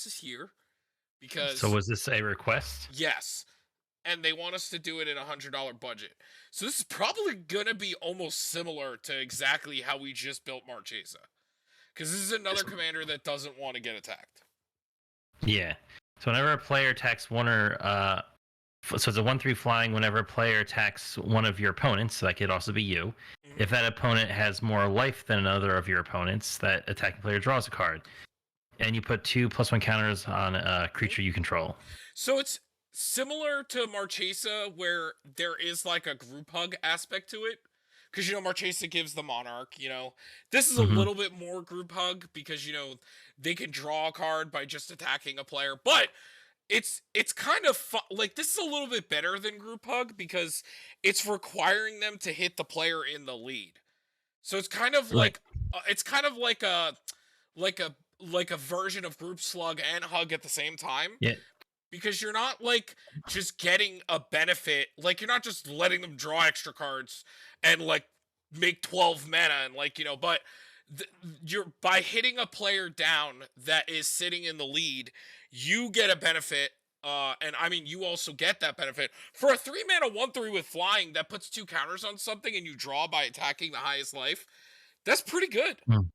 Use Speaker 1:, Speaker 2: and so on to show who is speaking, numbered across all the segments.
Speaker 1: is here
Speaker 2: So
Speaker 1: because
Speaker 2: was this a request?
Speaker 1: yes, and they want us to do it in $100 budget. So this is probably gonna be almost similar to exactly how we just built Marchesa, because this is another
Speaker 2: This,
Speaker 1: commander that doesn't want to get attacked.
Speaker 2: yeah. So whenever a player attacks one or so it's a 1/3 flying. Whenever a player attacks one of your opponents, so that could also be you.
Speaker 1: Mhm.
Speaker 2: If that opponent has more life than another of your opponents, that attacking player draws a card, and you put 2+1 counters on a
Speaker 1: Mhm.
Speaker 2: creature you control.
Speaker 1: So it's similar to Marchesa, where there is like a group hug aspect to it. Because, Marchesa gives the Monarch, This is a
Speaker 2: Hmm.
Speaker 1: little bit more group hug because, they can draw a card by just attacking a player. But it's kind of like, this is a little bit better than group hug because it's requiring them to hit the player in the lead. So
Speaker 2: Right.
Speaker 1: it's kind of like a like a version of group slug and hug at the same time,
Speaker 2: Yeah.
Speaker 1: because you're not like just getting a benefit, like you're not just letting them draw extra cards and like make 12 mana and but you're by hitting a player down that is sitting in the lead, you get a benefit. And I mean, you also get that benefit for a 3 mana 1/3 with flying that puts 2 counters on something and you draw by attacking the highest life. That's pretty good.
Speaker 2: Mm.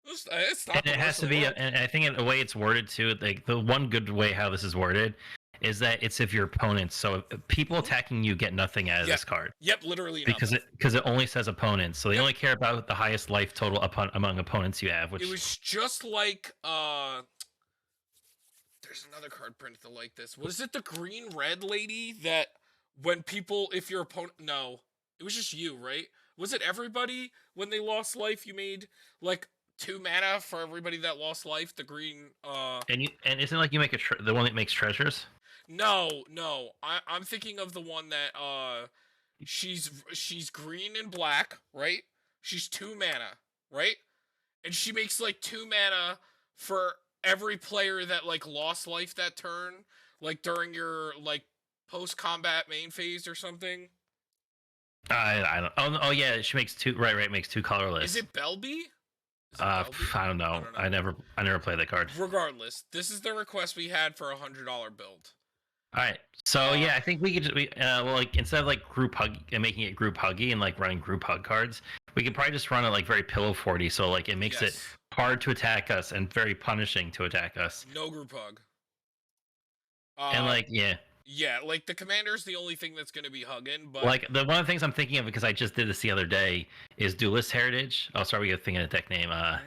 Speaker 1: It's
Speaker 2: And
Speaker 1: not the
Speaker 2: it has
Speaker 1: worst
Speaker 2: to
Speaker 1: in the
Speaker 2: be,
Speaker 1: world.
Speaker 2: and I think in the way it's worded too, like the one good way how this is worded is that it's if your opponents. So if people
Speaker 1: Mhm.
Speaker 2: attacking you get nothing out of
Speaker 1: Yeah.
Speaker 2: this card
Speaker 1: Yep. Literally
Speaker 2: because
Speaker 1: nothing.
Speaker 2: it only says opponents. So they
Speaker 1: Yep.
Speaker 2: only care about the highest life total among opponents you have,
Speaker 1: It
Speaker 2: which
Speaker 1: was just like there's another card printed like this. Was it the green red lady that when people, if your opponent, no, it was just you, right? Was it everybody when they lost life? You made like 2 mana for everybody that lost life. The green,
Speaker 2: and isn't it like you make the one that makes treasures?
Speaker 1: no. I'm thinking of the one that she's green and black, right? She's 2 mana, right? And she makes like 2 mana for every player that like lost life that turn, like during your like post combat main phase or something.
Speaker 2: I don't. Oh, oh yeah, she makes two. Right, right. Makes two
Speaker 1: Is
Speaker 2: colorless.
Speaker 1: it Belby? Is it Belby?
Speaker 2: I don't
Speaker 1: I
Speaker 2: know.
Speaker 1: don't know.
Speaker 2: I never played that card.
Speaker 1: Regardless, this is the request we had for $100 build.
Speaker 2: All right. So
Speaker 1: Uh,
Speaker 2: yeah, I think we could well, like instead of like group hug and making it group huggy and like running group hug cards, we could probably just run it like very pillow 40. So like it makes it
Speaker 1: yes.
Speaker 2: hard to attack us and very punishing to attack us.
Speaker 1: No group hug.
Speaker 2: And
Speaker 1: Uh,
Speaker 2: like yeah,
Speaker 1: yeah, like the commander's the only thing that's gonna be hugging, but
Speaker 2: like the one of the things I'm thinking of because I just did this the other day is Duelist Heritage. Oh, sorry, we got thinking of deck name.
Speaker 1: Mhm.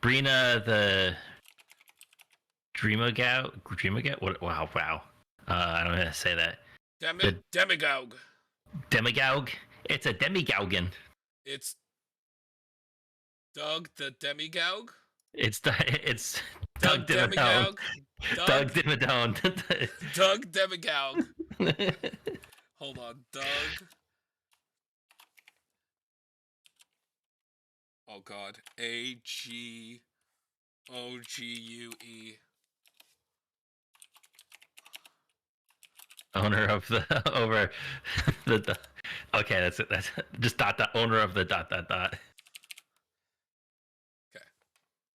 Speaker 2: Breena the Dreamagout. What? Wow, wow. I don't know how to say that. The
Speaker 1: Demagogue.
Speaker 2: Demagogue. It's a Demigaugan.
Speaker 1: It's Doug the Demagogue.
Speaker 2: It's Doug
Speaker 1: Doug
Speaker 2: Dimmadome.
Speaker 1: Demagogue. Doug
Speaker 2: Doug Dimmadome.
Speaker 1: Doug Demagogue. Hold on, Doug. Oh God, Agogue.
Speaker 2: Owner of the over the okay, that's it. That's just owner of the dot.
Speaker 1: Okay.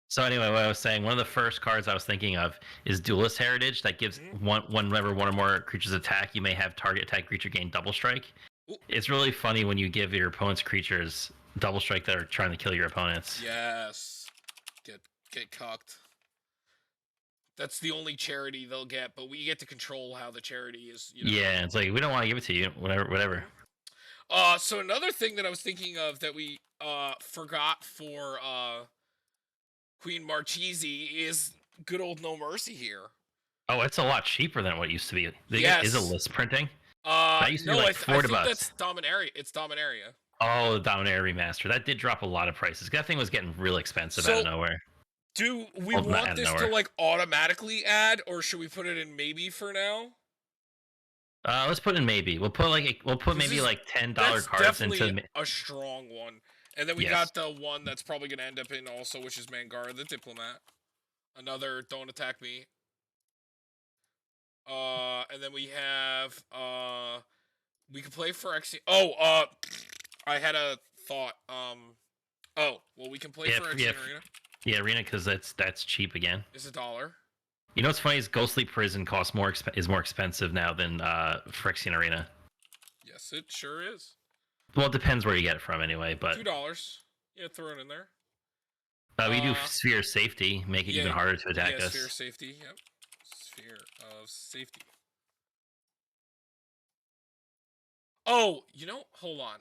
Speaker 2: So anyway, what I was saying, one of the first cards I was thinking of is Duelist Heritage that gives
Speaker 1: Mhm.
Speaker 2: whenever one or more creatures attack, you may have target attack creature gain double strike.
Speaker 1: Ooh,
Speaker 2: It's really funny when you give your opponent's creatures double strike that are trying to kill your opponents.
Speaker 1: yes. Get cocked. That's the only charity they'll get, but we get to control how the charity is.
Speaker 2: Yeah, it's like we don't want to give it to you. Whatever.
Speaker 1: Mhm. So another thing that I was thinking of that we forgot for Queen Marchese is good old No Mercy here.
Speaker 2: Oh, it's a lot cheaper than what it used to be. They get is a
Speaker 1: Yes.
Speaker 2: list printing. That used to be
Speaker 1: No,
Speaker 2: like
Speaker 1: I
Speaker 2: 40
Speaker 1: think
Speaker 2: bucks.
Speaker 1: that's Dominaria. It's Dominaria.
Speaker 2: Oh, the Dominaria remaster. That did drop a lot of prices. That thing was getting real expensive out of
Speaker 1: So,
Speaker 2: nowhere.
Speaker 1: do we
Speaker 2: Well, not
Speaker 1: want
Speaker 2: out of
Speaker 1: this to
Speaker 2: nowhere.
Speaker 1: like automatically add, or should we put it in maybe for now?
Speaker 2: Let's put in maybe. We'll put
Speaker 1: Because
Speaker 2: maybe like $10
Speaker 1: that's
Speaker 2: cards
Speaker 1: definitely
Speaker 2: into.
Speaker 1: a strong one. And then we
Speaker 2: Yes.
Speaker 1: got the one that's probably gonna end up in also, which is Mangara the Diplomat. Another don't attack me. And then we have we can play for X. Oh, I had a thought. Oh, well, we can play
Speaker 2: Yeah,
Speaker 1: for
Speaker 2: yeah,
Speaker 1: X Arena.
Speaker 2: yeah, Arena because that's cheap again.
Speaker 1: It's $1.
Speaker 2: You know what's funny is Ghostly Prison costs is more expensive now than Phyrexian Arena.
Speaker 1: Yes, it sure is.
Speaker 2: Well, it depends where you get it from anyway, but
Speaker 1: $2. Yeah, throw it in there.
Speaker 2: we do Sphere Safety, make it
Speaker 1: Yeah,
Speaker 2: even harder to attack
Speaker 1: yeah, sphere
Speaker 2: us.
Speaker 1: safety. Yep, sphere of safety. Oh, hold on.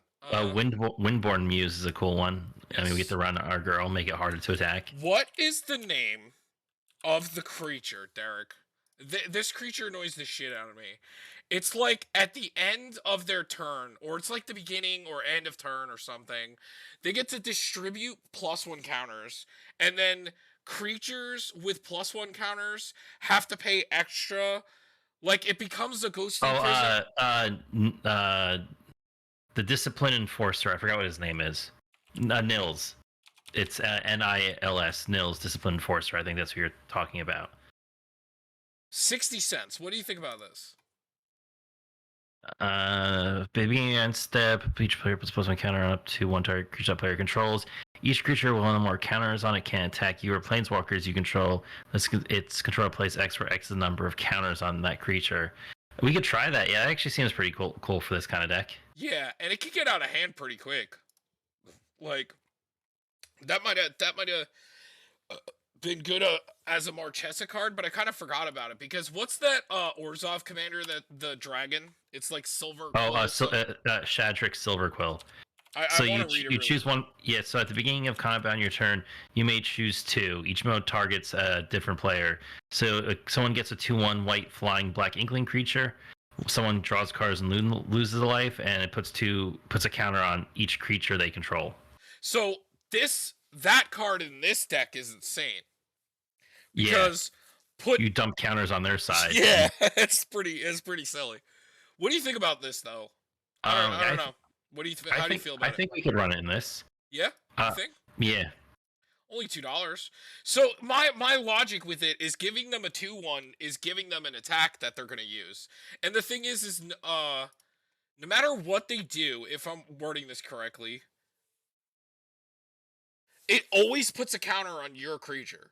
Speaker 2: Windborn Muse is a cool one.
Speaker 1: Yes.
Speaker 2: I mean, we get to run our girl, make it harder to attack.
Speaker 1: What is the name of the creature, Derek? This creature annoys the shit out of me. It's like at the end of their turn, or it's like the beginning or end of turn or something. They get to distribute +1 counters, and then creatures with +1 counters have to pay extra. Like it becomes a ghostly prison.
Speaker 2: The Discipline Enforcer. I forgot what his name is. Nils. It's Nils. Nils Discipline Enforcer. I think that's what you're talking about.
Speaker 1: 60 cents. What do you think about this?
Speaker 2: Beginning end step, each player puts +1 counter on up to one target creature that player controls. Each creature with one or more counters on it can attack you or planeswalkers you control. Its controller plays X, where X is the number of counters on that creature. We could try that. Yeah, it actually seems pretty cool for this kind of deck.
Speaker 1: Yeah, and it can get out of hand pretty quick. Like that might have been good as a Marchesa card, but I kind of forgot about it because what's that Orzhov commander, that the dragon? It's like silver.
Speaker 2: Shadrick Silverquill.
Speaker 1: I want to read it.
Speaker 2: You choose one. Yeah. So at the beginning of combat on your turn, you may choose 2. Each mode targets a different player. So someone gets a 2/1 white flying black inkling creature. Someone draws cards and loses a life, and it puts a counter on each creature they control.
Speaker 1: So that card in this deck is insane. Because
Speaker 2: you dump counters on their side.
Speaker 1: Yeah, it's pretty silly. What do you think about this though? I don't know. What do you how do you feel about it?
Speaker 2: I think we could run it in this.
Speaker 1: Yeah? You think?
Speaker 2: Yeah.
Speaker 1: Only $2. So my logic with it is giving them a 2/1 is giving them an attack that they're gonna use. And the thing is no matter what they do, if I'm wording this correctly, it always puts a counter on your creature.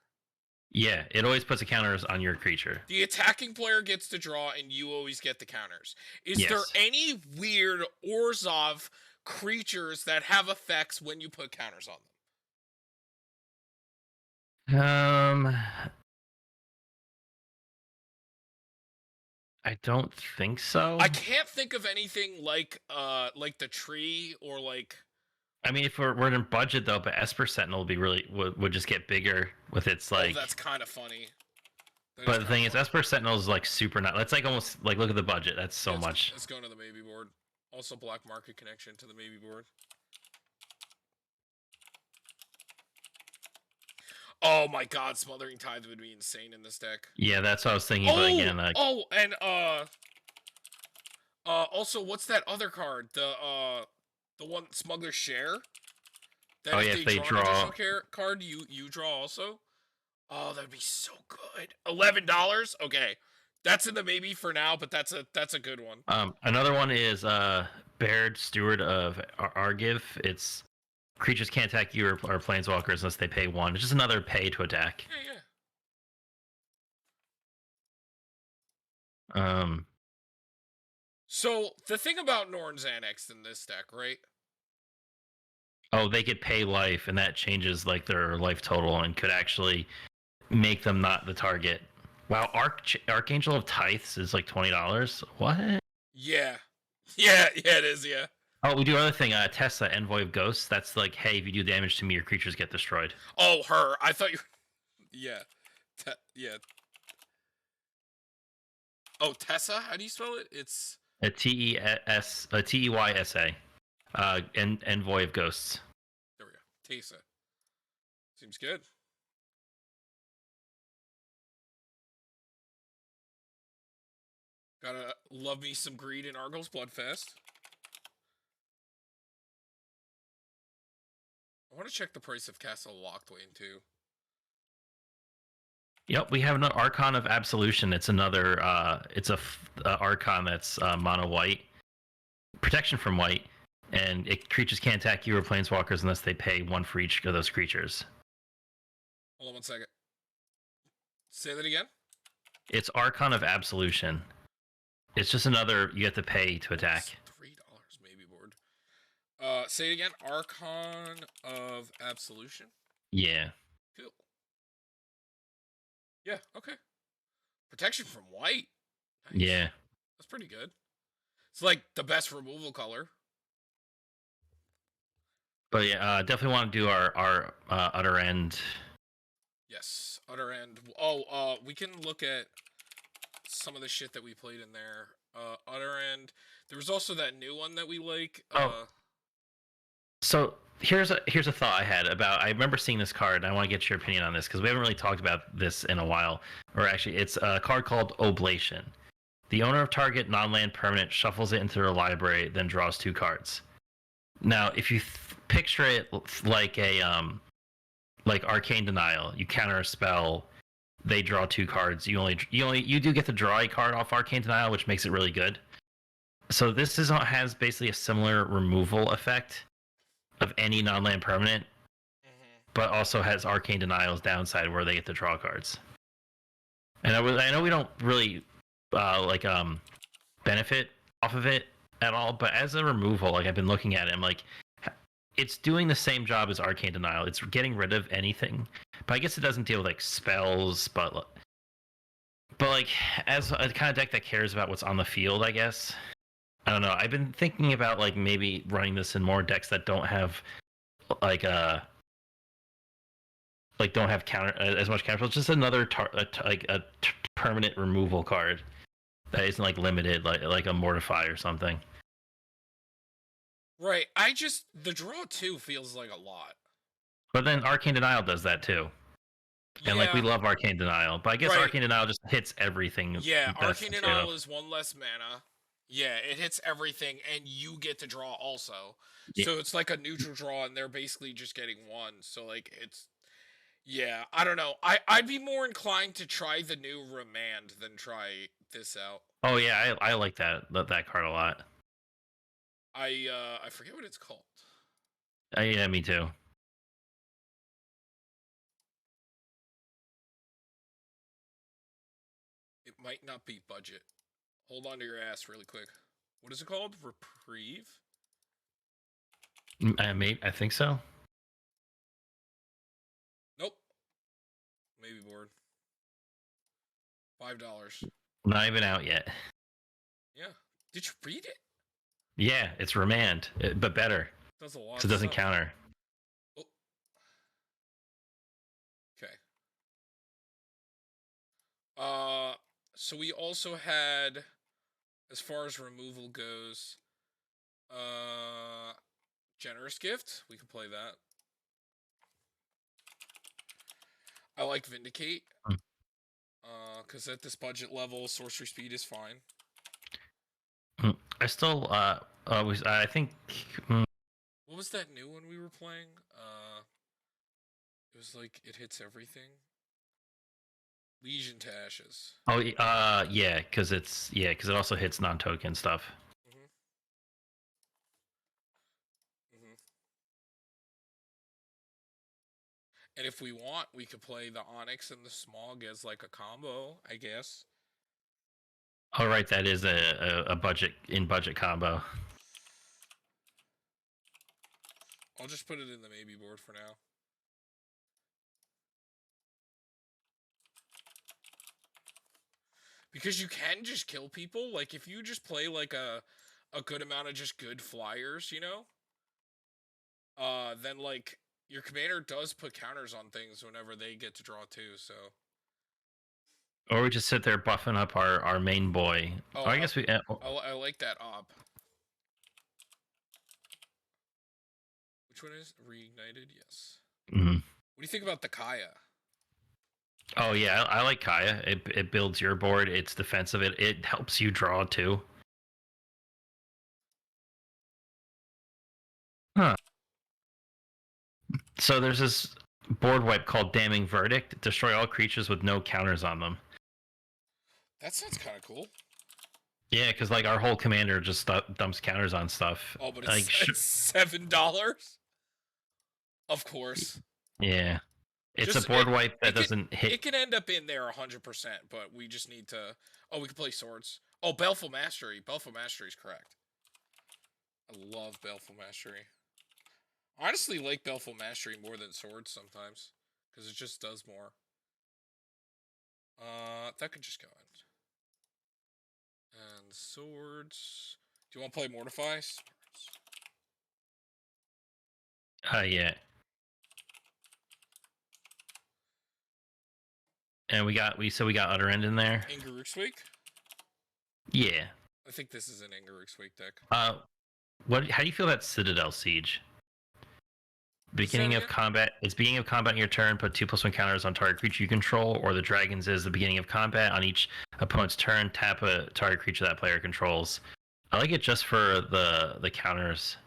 Speaker 2: Yeah, it always puts a counters on your creature.
Speaker 1: The attacking player gets to draw, and you always get the counters. Is there any weird Orzhov creatures that have effects when you put counters on them?
Speaker 2: I don't think so.
Speaker 1: I can't think of anything like the tree or like.
Speaker 2: I mean, if we're in budget though, but Esper Sentinel would just get bigger with its like.
Speaker 1: Oh, that's kind of funny.
Speaker 2: But the thing is, Esper Sentinel is like super not. Let's like almost like look at the budget. That's so much.
Speaker 1: Let's go to the maybe board. Also, black market connection to the maybe board. Oh my God, Smothering Tithe would be insane in this deck.
Speaker 2: Yeah, that's what I was thinking. But again,
Speaker 1: and also, what's that other card? The one Smuggler's Share. That if they draw an additional card, you draw also. Oh, that'd be so good. $11. Okay, that's in the maybe for now, but that's a good one.
Speaker 2: Another one is Baird, Steward of Argiv. It's creatures can't attack you or planeswalkers unless they pay 1. It's just another pay to attack.
Speaker 1: Yeah. So the thing about Norn's Annex in this deck, right?
Speaker 2: Oh, they could pay life, and that changes like their life total, and could actually make them not the target. Wow, Archangel of Tithes is like $20. What?
Speaker 1: Yeah, it is. Yeah.
Speaker 2: Oh, we do another thing. Tessa, Envoy of Ghosts. That's like, hey, if you do damage to me, your creatures get destroyed.
Speaker 1: Oh, her. I thought you. Yeah. Yeah. Oh, Tessa. How do you spell it? It's
Speaker 2: a Teysa. Envoy of Ghosts.
Speaker 1: There we go. Tessa. Seems good. Gotta love me some greed in Argos Bloodfest. I want to check the price of Castle Locthwain too.
Speaker 2: Yep, we have an Archon of Absolution. It's another. It's a Archon that's mono white, protection from white, and creatures can't attack you or planeswalkers unless they pay 1 for each of those creatures.
Speaker 1: Hold on 1 second. Say that again.
Speaker 2: It's Archon of Absolution. It's just another you have to pay to
Speaker 1: It's
Speaker 2: attack.
Speaker 1: $3 maybe board. Say it again. Archon of Absolution.
Speaker 2: Yeah.
Speaker 1: Cool. Yeah. Okay. Protection from white. Nice.
Speaker 2: Yeah.
Speaker 1: That's pretty good. It's like the best removal color.
Speaker 2: But yeah, definitely want to do our utter end.
Speaker 1: Yes. Utter end. Oh, we can look at some of the shit that we played in there. Utter end. There was also that new one that we like.
Speaker 2: Oh, so here's a thought I had about. I remember seeing this card. And I want to get your opinion on this because we haven't really talked about this in a while. Or actually, it's a card called Oblation. The owner of target non-land permanent shuffles it into their library, then draws 2 cards. Now, if you picture it like a like Arcane Denial, you counter a spell, they draw 2 cards. You do get to draw a card off Arcane Denial, which makes it really good. So this has basically a similar removal effect of any non-land permanent, but also has Arcane Denial's downside where they get to draw cards. And I know we don't really benefit off of it at all, but as a removal, like I've been looking at it, I'm like, it's doing the same job as Arcane Denial. It's getting rid of anything, but I guess it doesn't deal with like spells, but like as a kind of deck that cares about what's on the field, I guess. I don't know. I've been thinking about like maybe running this in more decks that don't have like don't have counter as much counter. It's just another permanent removal card that isn't like limited, like a Mortify or something.
Speaker 1: Right. The draw 2 feels like a lot.
Speaker 2: But then Arcane Denial does that too. And like we love Arcane Denial, but I guess
Speaker 1: right.
Speaker 2: Arcane Denial just hits everything.
Speaker 1: Yeah, Arcane Denial is 1 less mana. Yeah, it hits everything, and you get to draw also. Yeah. So it's like a neutral draw, and they're basically just getting 1. So like it's, yeah, I don't know. I'd be more inclined to try the new Remand than try this out.
Speaker 2: Oh yeah, I like that card a lot.
Speaker 1: I forget what it's called.
Speaker 2: Yeah, me too.
Speaker 1: It might not be budget. Hold on to your ass really quick. What is it called? Reprieve?
Speaker 2: I think so.
Speaker 1: Nope. Maybe board. $5.
Speaker 2: Not even out yet.
Speaker 1: Yeah. Did you read it?
Speaker 2: Yeah, it's Remand, but better.
Speaker 1: Does a lot.
Speaker 2: So it doesn't counter.
Speaker 1: Oh. Okay. So we also had, as far as removal goes, Generous Gift. We could play that. I like Vindicate. Because at this budget level, sorcery speed is fine.
Speaker 2: I still, I think.
Speaker 1: What was that new one we were playing? It was like it hits everything. Legion to Ashes.
Speaker 2: Oh, yeah, because it also hits non-token stuff.
Speaker 1: And if we want, we could play the Onyx and the Smog as like a combo, I guess.
Speaker 2: Oh, right, that is a budget combo.
Speaker 1: I'll just put it in the maybe board for now. Because you can just kill people. Like, if you just play, like, a good amount of just good flyers, you know? Then, like, your commander does put counters on things whenever they get to draw too, so...
Speaker 2: Or we just sit there buffing up our main boy.
Speaker 1: Oh,
Speaker 2: I guess we...
Speaker 1: I like that op. Which one is Reignited? Yes.
Speaker 2: Mm-hmm.
Speaker 1: What do you think about the Kaya?
Speaker 2: Oh yeah, I like Kaya. It builds your board. It's defensive. It helps you draw too. Huh. So there's this board wipe called Damning Verdict. Destroy all creatures with no counters on them.
Speaker 1: That sounds kind of cool.
Speaker 2: Yeah, because like our whole commander just dumps counters on stuff.
Speaker 1: Oh, but it's, like, it's $7? Of course.
Speaker 2: Yeah. It's a
Speaker 1: Just
Speaker 2: board wipe that
Speaker 1: it can
Speaker 2: doesn't hit.
Speaker 1: it can end up in there 100%, but we just need to. Oh, we can play swords. Oh, Baleful Mastery. Baleful Mastery is correct. I love Baleful Mastery. I honestly like Baleful Mastery more than swords sometimes because it just does more. That could just go in. And swords. Do you want to play Mortify? Swords.
Speaker 2: Yeah. And we got Utter End in there.
Speaker 1: Ingarusweek?
Speaker 2: Yeah.
Speaker 1: I think this is an Ingarusweek deck.
Speaker 2: What? How do you feel about Citadel Siege?
Speaker 1: What's that
Speaker 2: Beginning of
Speaker 1: again?
Speaker 2: combat. It's beginning of combat in your turn. Put 2+1 counters on target creature you control. Or the dragons is the beginning of combat on each opponent's turn. Tap a target creature that player controls. I like it just for the counters.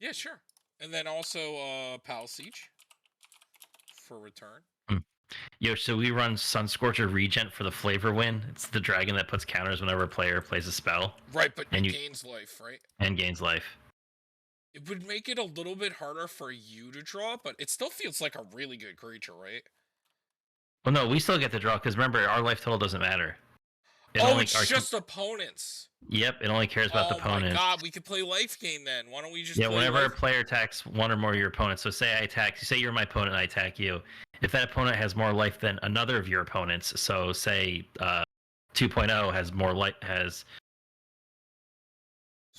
Speaker 1: Yeah, sure. And then also Pal Siege for return.
Speaker 2: Yo, so we run Sunscorcher Regent for the flavor win. It's the dragon that puts counters whenever a player plays a spell.
Speaker 1: Right, but
Speaker 2: and you
Speaker 1: gains life, right?
Speaker 2: and gains life.
Speaker 1: It would make it a little bit harder for you to draw, but it still feels like a really good creature, right?
Speaker 2: Well, no, we still get the draw because remember our life total doesn't matter.
Speaker 1: Oh, it's just opponents.
Speaker 2: Yep, it only cares about the
Speaker 1: Oh my
Speaker 2: opponent.
Speaker 1: god, we could play life gain then. Why don't we just
Speaker 2: Yeah,
Speaker 1: play
Speaker 2: whenever a
Speaker 1: life?
Speaker 2: player attacks one or more of your opponents, so say I attack, say you're my opponent and I attack you. If that opponent has more life than another of your opponents, so say 2.0 has more life,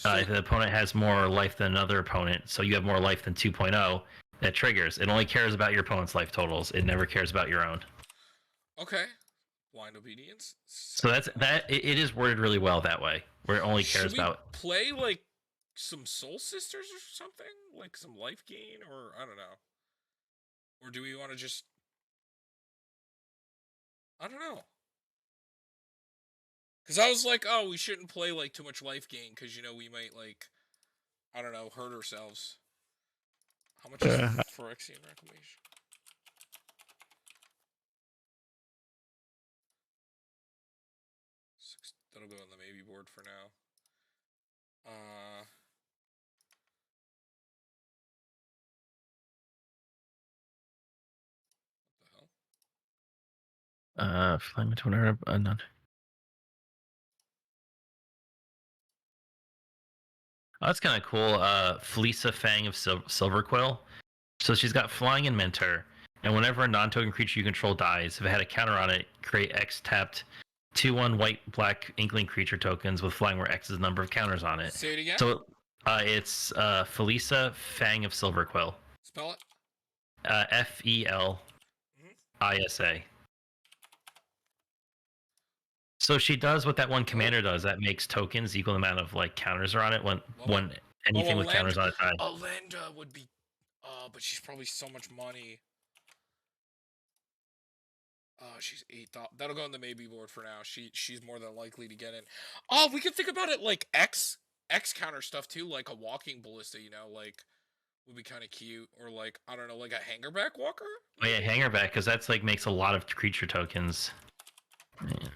Speaker 2: if the opponent has more life than another opponent, so you have more life than 2.0, that triggers. It only cares about your opponent's life totals. It never cares about your own.
Speaker 1: Okay. Blind obedience.
Speaker 2: So that's that. It is worded really well that way, where it only
Speaker 1: Should
Speaker 2: cares
Speaker 1: we
Speaker 2: about.
Speaker 1: play like some Soul Sisters or something? Like some life gain, or I don't know. Or do we want to just? I don't know. Because I was like, oh, we shouldn't play like too much life gain because we might like, I don't know, hurt ourselves. How much is Phyrexian Reclamation? That'll go on the maybe board for now. What the hell?
Speaker 2: Flame into none. Oh, that's kind of cool. Fleeca Fang of Silverquill. So she's got Flying and Mentor, and whenever a non-token creature you control dies, if it had a counter on it, create X tapped 2/1 white-black Inkling creature tokens with Flying where X is the number of counters on it.
Speaker 1: Say it again.
Speaker 2: So it's Fleeca Fang of Silverquill.
Speaker 1: Spell it.
Speaker 2: Felisa. So she does what that one commander does. That makes tokens equal amount of like counters are on it when anything with counters on it dies.
Speaker 1: Alenda would be. But she's probably so much money. She's 8. That'll go on the maybe board for now. She's more than likely to get in. Oh, we could think about it like X counter stuff too, like a walking ballista. Like would be kind of cute, or like I don't know, like a hangerback walker.
Speaker 2: Oh yeah, hangerback because that's like makes a lot of creature tokens. Yeah.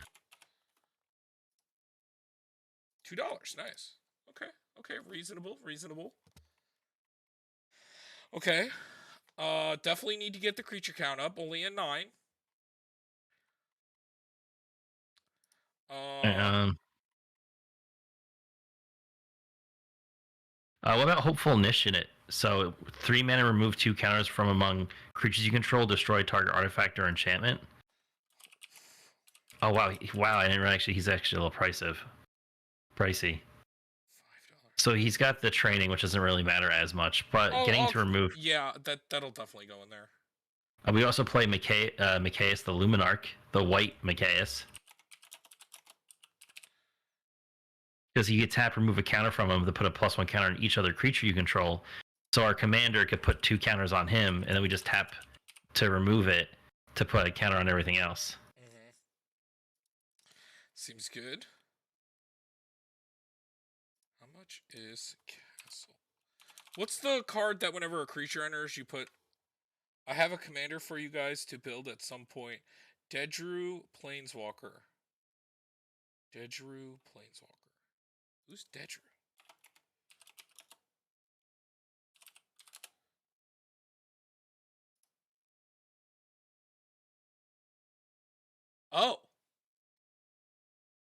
Speaker 1: $2. Nice. Okay. Reasonable. Okay. Definitely need to get the creature count up. Only at 9.
Speaker 2: What about Hopeful Niche in it? So 3 mana, remove 2 counters from among creatures you control, destroy target artifact or enchantment. Oh wow, I didn't actually. He's actually a little pricey.
Speaker 1: $5.
Speaker 2: So he's got the training, which doesn't really matter as much, but getting to remove.
Speaker 1: Yeah, that'll definitely go in there.
Speaker 2: We also play Mikaeus the Luminarch, the white Mikaeus. Because you get tap, remove a counter from him to put a +1 counter on each other creature you control. So our commander could put 2 counters on him, and then we just tap to remove it to put a counter on everything else.
Speaker 1: Mm-hmm. Seems good. How much is Castle? What's the card that whenever a creature enters, you put... I have a commander for you guys to build at some point. Dedru Planeswalker. Who's Dedru? Oh,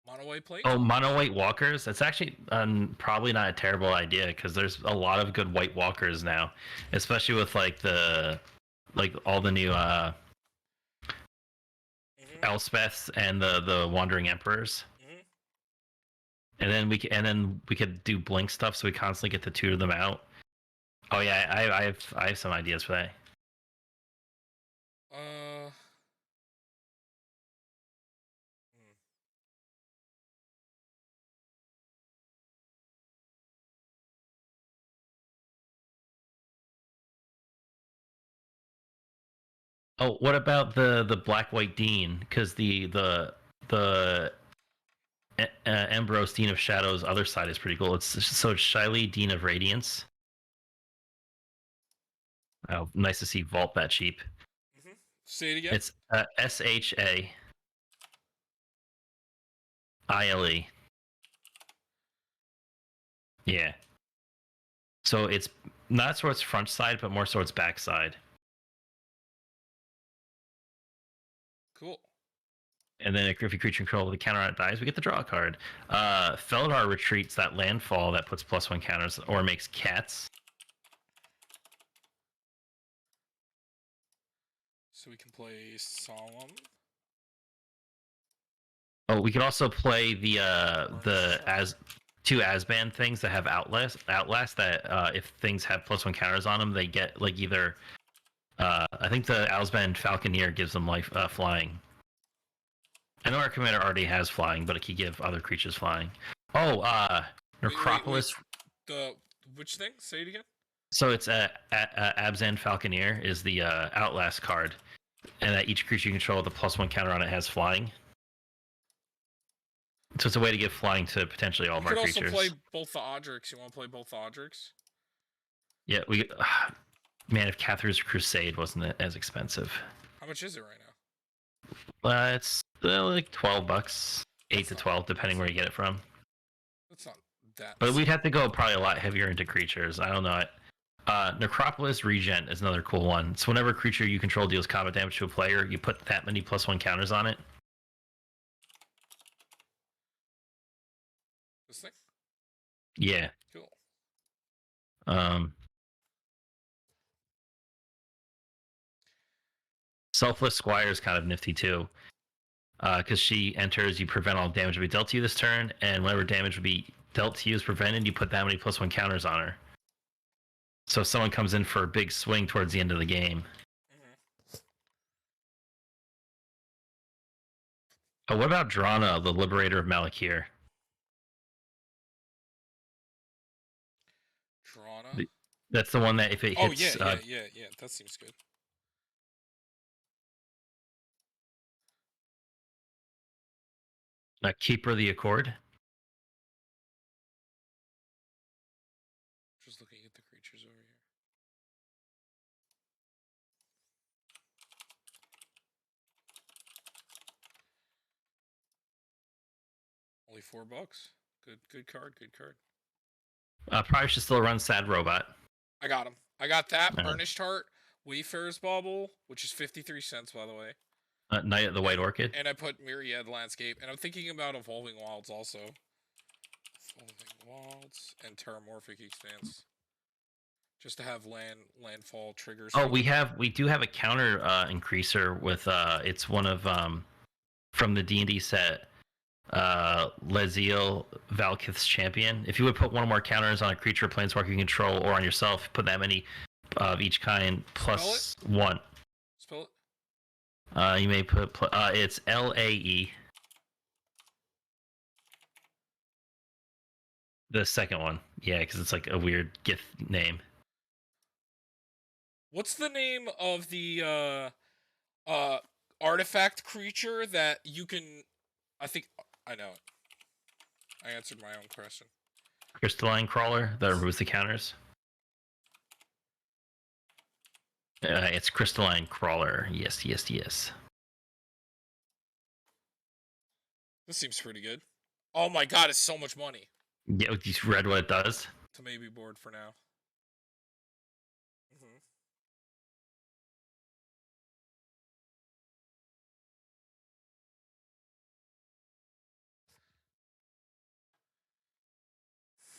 Speaker 1: mono white
Speaker 2: Oh,
Speaker 1: planeswalkers.
Speaker 2: mono white walkers. That's actually probably not a terrible idea because there's a lot of good white walkers now, especially with like all the new
Speaker 1: Mm-hmm.
Speaker 2: Elspeths and the Wandering Emperors.
Speaker 1: Mm-hmm.
Speaker 2: And then we could do blink stuff, so we constantly get to tutor them out. Oh yeah, I have some ideas for that.
Speaker 1: Uh. hmm.
Speaker 2: Oh, what about the black white dean? Because the Ambros Dean of Shadows other side is pretty cool. It's Shiley Dean of Radiance. Oh, nice to see Vault that cheap.
Speaker 1: Mm-hmm. Say it again.
Speaker 2: It's Shaile. Yeah. So it's not so it's front side, but more so it's back side.
Speaker 1: Cool.
Speaker 2: And then if you creature control with a counter on it dies, we get to draw a card. Feldar retreats that landfall that puts +1 counters or makes cats.
Speaker 1: So we can play Solemn.
Speaker 2: Oh, we could also play
Speaker 1: Burnish
Speaker 2: the
Speaker 1: Charm.
Speaker 2: as two Asban things that have outlast that if things have +1 counters on them, they get like either I think the Asban Falconeer gives them life flying. I know our commander already has flying, but it could give other creatures flying. Oh,
Speaker 1: Wait.
Speaker 2: Necropolis.
Speaker 1: The which thing? Say it again.
Speaker 2: So it's Abzan Falconeer is the Outlast card, and that each creature you control with a +1 counter on it has flying. So it's a way to give flying to potentially all
Speaker 1: You
Speaker 2: of our
Speaker 1: could also play
Speaker 2: creatures.
Speaker 1: both the Odrix. You want to play both the Odrix?
Speaker 2: Yeah, we man, if Catherine's Crusade wasn't as expensive.
Speaker 1: How much is it right now?
Speaker 2: It's like $12, 8
Speaker 1: That's
Speaker 2: to
Speaker 1: not.
Speaker 2: 12, depending
Speaker 1: That's,
Speaker 2: where you get it from.
Speaker 1: that's not that
Speaker 2: But we'd
Speaker 1: steep.
Speaker 2: have to go probably a lot heavier into creatures. I don't know. Necropolis Regent is another cool one. So whenever a creature you control deals combat damage to a player, you put that many +1 counters on it.
Speaker 1: This thing.
Speaker 2: Yeah.
Speaker 1: Cool.
Speaker 2: Um, Selfless Squire is kind of nifty too. Because she enters, you prevent all damage to be dealt to you this turn, and whenever damage would be dealt to you is prevented, you put that many +1 counters on her. So if someone comes in for a big swing towards the end of the game.
Speaker 1: Mm-hmm.
Speaker 2: Oh, what about Drana, the Liberator of Malakir?
Speaker 1: Drana.
Speaker 2: That's the one that if it
Speaker 1: Oh yeah,
Speaker 2: hits
Speaker 1: yeah. That seems good.
Speaker 2: Keeper of the Accord.
Speaker 1: Just looking at the creatures over here. Only $4. Good card. Good card.
Speaker 2: Probably should still run Sad Robot.
Speaker 1: I got him. I got that Burnished Heart, Wayfarer's Bauble, which is 53 cents by the way.
Speaker 2: Knight of the White Orchid.
Speaker 1: And I put Myriad Landscape, and I'm thinking about Evolving Wilds also. Evolving Wilds and Terramorphic Expanse. Just to have landfall triggers.
Speaker 2: Oh, we do have a counter increaser with it's one of from the D&D set Leziel Valkith's Champion. If you would put one or more counters on a creature, planeswalker you control, or on yourself, put that many of each kind +1.
Speaker 1: Spell it.
Speaker 2: You may put it's LAE. The second one, yeah, because it's like a weird gift name.
Speaker 1: What's the name of the artifact creature that you can? I think I know it. I answered my own question.
Speaker 2: Crystalline Crawler that removes the counters. It's Crystalline Crawler. Yes.
Speaker 1: This seems pretty good. Oh my god, it's so much money.
Speaker 2: Yeah, you read what it does.
Speaker 1: To maybe board for now. Mm-hmm.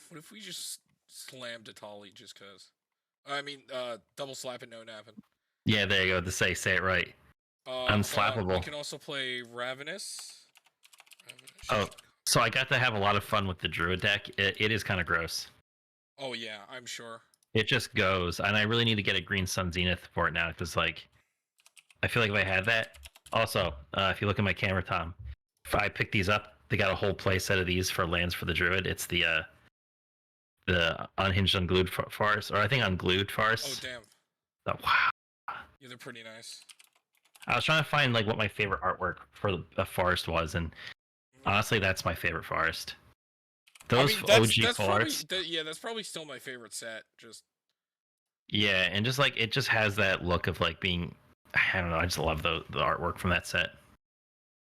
Speaker 1: What if we just slammed a Tali just cause? I mean, double slap it, no napping.
Speaker 2: Yeah, there you go. To say it right.
Speaker 1: Hold on. We
Speaker 2: Unslappable.
Speaker 1: can also play Ravenous.
Speaker 2: Oh,
Speaker 1: Ravenous.
Speaker 2: so I got to have a lot of fun with the Druid deck. It is kind of gross.
Speaker 1: Oh yeah, I'm sure.
Speaker 2: It just goes, and I really need to get a Green Sun Zenith for it now because like I feel like if I had that. Also, if you look at my camera, Tom, if I pick these up, they got a whole play set of these for lands for the Druid. It's the unhinged unglued forest, or I think unglued
Speaker 1: Oh
Speaker 2: forest.
Speaker 1: damn.
Speaker 2: Oh, wow.
Speaker 1: Yeah, they're pretty nice.
Speaker 2: I was trying to find like what my favorite artwork for the forest was, and
Speaker 1: Mhm.
Speaker 2: honestly, that's my favorite forest.
Speaker 1: I
Speaker 2: Those
Speaker 1: mean,
Speaker 2: OG
Speaker 1: that's probably
Speaker 2: forests,
Speaker 1: yeah, that's probably still my favorite set. Just
Speaker 2: yeah, and just like it just has that look of like being, I don't know, I just love the artwork from that set.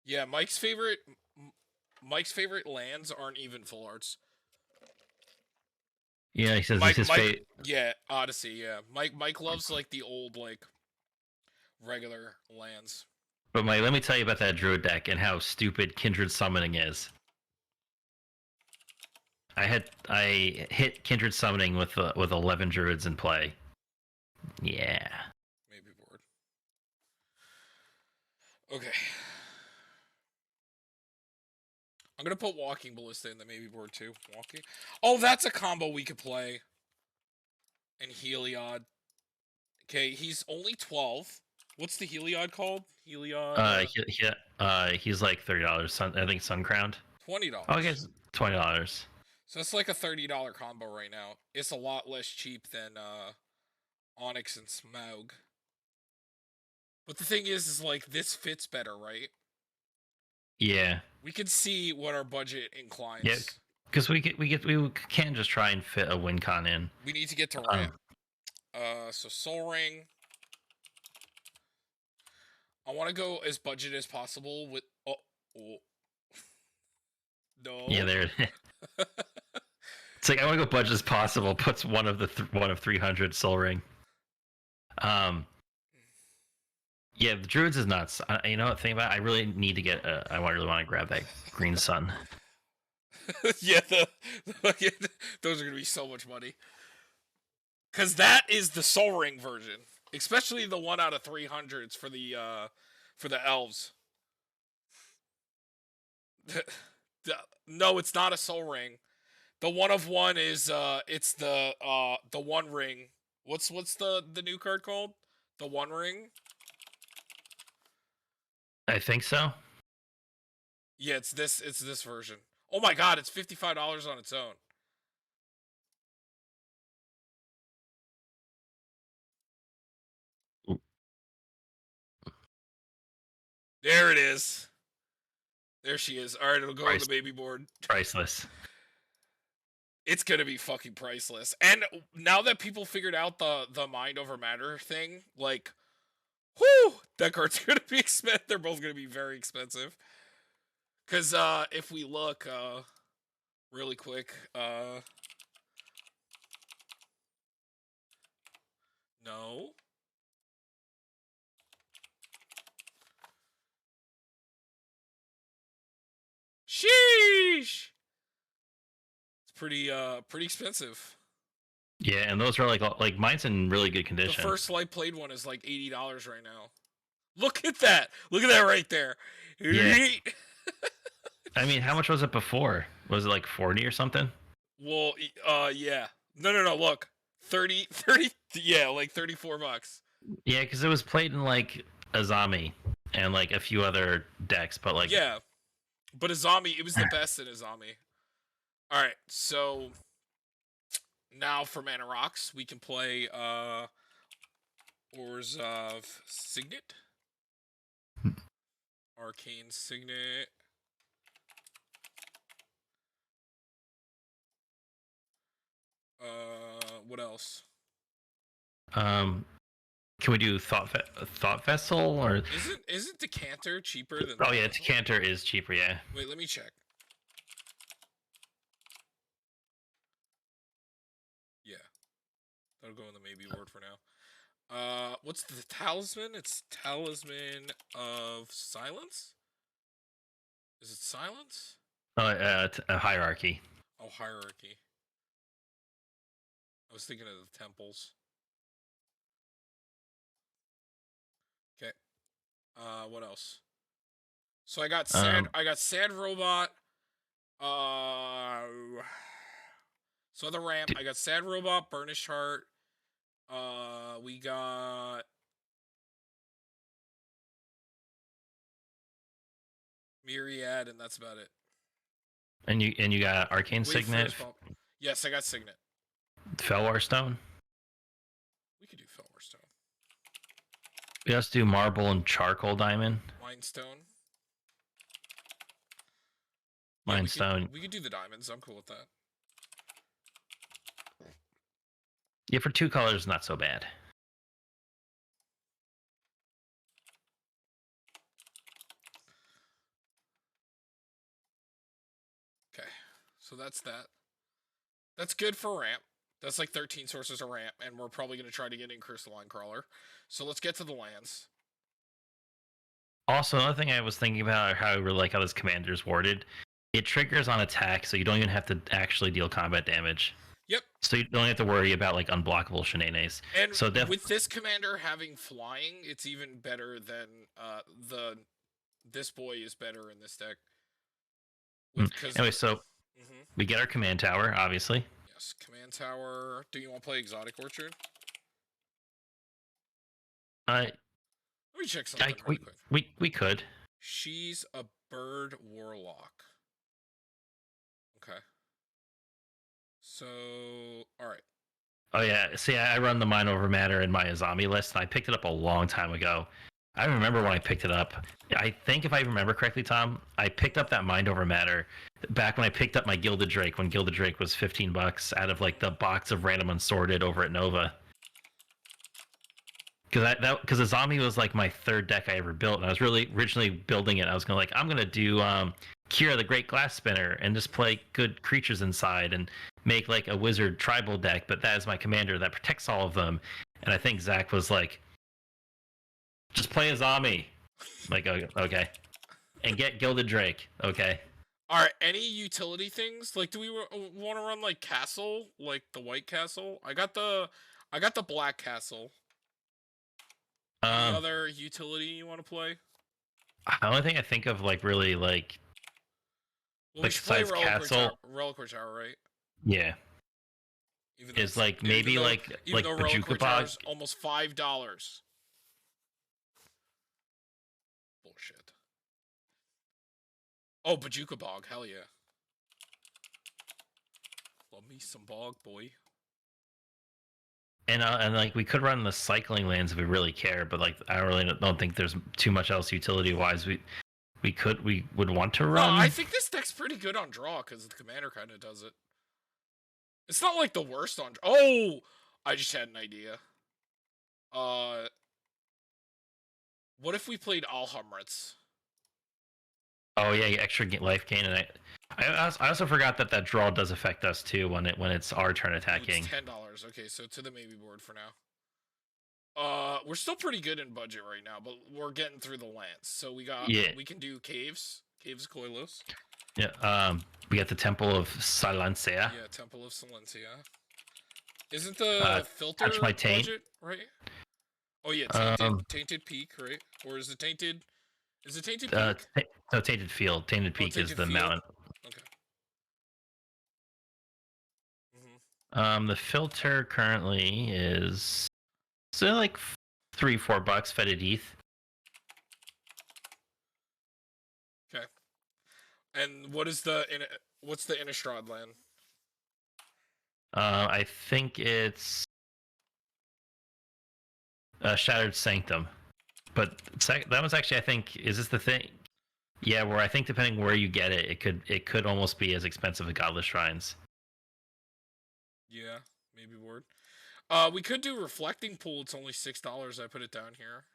Speaker 1: yeah, Mike's favorite lands aren't even full arts.
Speaker 2: Yeah, he says this
Speaker 1: Mike
Speaker 2: is his
Speaker 1: Mike
Speaker 2: fate.
Speaker 1: yeah, Odyssey, yeah. Mike loves like the old like regular lands.
Speaker 2: But Mike, let me tell you about that druid deck and how stupid kindred summoning is. I hit kindred summoning with 11 druids in play. Yeah.
Speaker 1: Maybe board. Okay. I'm gonna put Walking Ballista in the maybe board too. Walking. Oh, that's a combo we could play. And Heliod. Okay, he's only 12. What's the Heliod called? Heliod
Speaker 2: He's like $30. I think Sun Crowned. Oh, I
Speaker 1: $20.
Speaker 2: guess $20.
Speaker 1: So that's like a $30 combo right now. It's a lot less cheap than Onyx and Smaug. But the thing is like this fits better, right?
Speaker 2: Yeah.
Speaker 1: We can see what our budget
Speaker 2: Yeah.
Speaker 1: inclines.
Speaker 2: Because we can't just try and fit a win con in.
Speaker 1: We need to get to
Speaker 2: Um,
Speaker 1: ramp. So Soul Ring. I want to go as budget as possible with. Oh.
Speaker 2: yeah,
Speaker 1: No.
Speaker 2: there. It's like I want to go budget as possible. Puts one of 300 Soul Ring. Um, yeah, the Druids is nuts. You know what? Thing about it, I really need to get. I really want to grab that Green Sun.
Speaker 1: Yeah, those are gonna be so much money. Cause that is the Soul Ring version, especially the 1 out of 300s for the elves. No, it's not a Soul Ring. The 1 of 1 is it's the One Ring. What's the new card called? The One Ring.
Speaker 2: I think so.
Speaker 1: Yeah, it's this. It's this version. Oh my god, it's $55 on its own. There it is. There she is. All right, it'll go on the
Speaker 2: Price,
Speaker 1: baby board.
Speaker 2: priceless.
Speaker 1: It's gonna be fucking priceless. And now that people figured out the mind over matter thing, like, whoo, that card's gonna be expensive. They're both gonna be very expensive. Cause if we look really quick, no. Sheesh. It's pretty expensive.
Speaker 2: Yeah, and those are like mine's in really good
Speaker 1: The
Speaker 2: condition.
Speaker 1: first light played one is like $80 right now. Look at that. Look at that right there.
Speaker 2: Yeah. I mean, how much was it before? Was it like 40 or something?
Speaker 1: Well, yeah. No. Look, 30. Yeah, like $34.
Speaker 2: Yeah, because it was played in like Azami and like a few other decks, but like
Speaker 1: Yeah, but Azami, it was the best in Azami. All right, so now for Mana Rocks, we can play Ores of Signet, Arcane Signet. What else?
Speaker 2: um can we do thought vessel or
Speaker 1: Isn't Decanter cheaper than
Speaker 2: oh yeah,
Speaker 1: Thought Vessel?
Speaker 2: Decanter is cheaper, yeah.
Speaker 1: Wait, let me check. Yeah, that'll go in the maybe word for now. What's the talisman? It's Talisman of Silence? Is it Silence?
Speaker 2: A hierarchy.
Speaker 1: Oh, Hierarchy. I was thinking of the temples. Okay. What else? So
Speaker 2: Um,
Speaker 1: I got sad robot. Uh, so the ramp.
Speaker 2: d-
Speaker 1: I got sad robot, burnished heart. We got myriad, and that's about it.
Speaker 2: and you got Arcane
Speaker 1: Wait for
Speaker 2: Signet,
Speaker 1: his bump. Yes, I got signet.
Speaker 2: Felwar Stone.
Speaker 1: We could do Felwar Stone.
Speaker 2: We also do Marble and Charcoal Diamond.
Speaker 1: Mind Stone. Yeah,
Speaker 2: Mine Stone.
Speaker 1: we could do the diamonds. I'm cool with that.
Speaker 2: Yeah, for 2 colors, not so bad.
Speaker 1: Okay, so that's that. That's good for ramp. That's like 13 sources of ramp, and we're probably going to try to get in Crystalline Crawler. So let's get to the lands.
Speaker 2: Also, another thing I was thinking about how I really like how this commander is worded. It triggers on attack, so you don't even have to actually deal combat damage.
Speaker 1: Yep.
Speaker 2: So you don't have to worry about like unblockable shenanigans.
Speaker 1: And
Speaker 2: So
Speaker 1: with this commander having flying, it's even better than the this boy is better in this deck. Because
Speaker 2: anyway, so we get our command tower, obviously.
Speaker 1: Yes, command tower. Do you want to play Exotic Orchard?
Speaker 2: Uh,
Speaker 1: Let me check something really quick.
Speaker 2: we could.
Speaker 1: She's a bird warlock. Okay. So, all right.
Speaker 2: Oh yeah, see, I run the Mind Over Matter in my Azami list, and I picked it up a long time ago. I remember when I picked it up. I think if I remember correctly, Tom, I picked up that Mind Over Matter back when I picked up my Gilded Drake when Gilded Drake was $15 out of like the box of random unsorted over at Nova. Because Azami was like my third deck I ever built, and I was really originally building it. I was I'm gonna do Kira the Great Glass Spinner and just play good creatures inside and make like a wizard tribal deck, but that is my commander that protects all of them. And I think Zach was like, just play Azami. Like, okay. And get Gilded Drake, okay.
Speaker 1: All right. Any utility things? Like, do we want to run like castle, like the white castle? I got the black castle. Any other utility you want to play?
Speaker 2: The only thing I think of like really like
Speaker 1: Well, we
Speaker 2: like
Speaker 1: should play
Speaker 2: besides Castle,
Speaker 1: Reliquary Tower, right?
Speaker 2: yeah,
Speaker 1: Even though
Speaker 2: is like maybe like
Speaker 1: Reliquary Tower is
Speaker 2: Bajukabog.
Speaker 1: almost $5. Bullshit. Oh, Bajuka Bog, hell yeah. Love me some bog, boy.
Speaker 2: And like we could run the cycling lands if we really care, but like I really don't think there's too much else utility wise. We would want to run.
Speaker 1: No, I think this deck's pretty good on draw because the commander kind of does it. It's not like the worst on. Oh, I just had an idea. What if we played Alhamrits?
Speaker 2: Oh yeah, extra life gain, and I also forgot that draw does affect us too when it's our turn attacking.
Speaker 1: It's $10. Okay, so to the maybe board for now. We're still pretty good in budget right now, but we're getting through the lands. So we can do caves, Caves Koilos.
Speaker 2: Yeah. We got the Temple of Silencia.
Speaker 1: Yeah, Temple of Silencia. Isn't the filter
Speaker 2: Touch my taint,
Speaker 1: budget right? Oh yeah, tainted peak, right? Or is it tainted? Is it tainted peak?
Speaker 2: No, Tainted Field. Tainted Peak is the mountain.
Speaker 1: Okay.
Speaker 2: The filter currently is so like $3-4 fetid ETH.
Speaker 1: Okay. And what's the Innistrad land?
Speaker 2: I think it's Shattered Sanctum, but that was actually, I think, is this the thing? Yeah, where I think depending where you get it, it could almost be as expensive as Godless Shrines.
Speaker 1: Yeah, maybe word. We could do Reflecting Pool. It's only $6. I put it down here.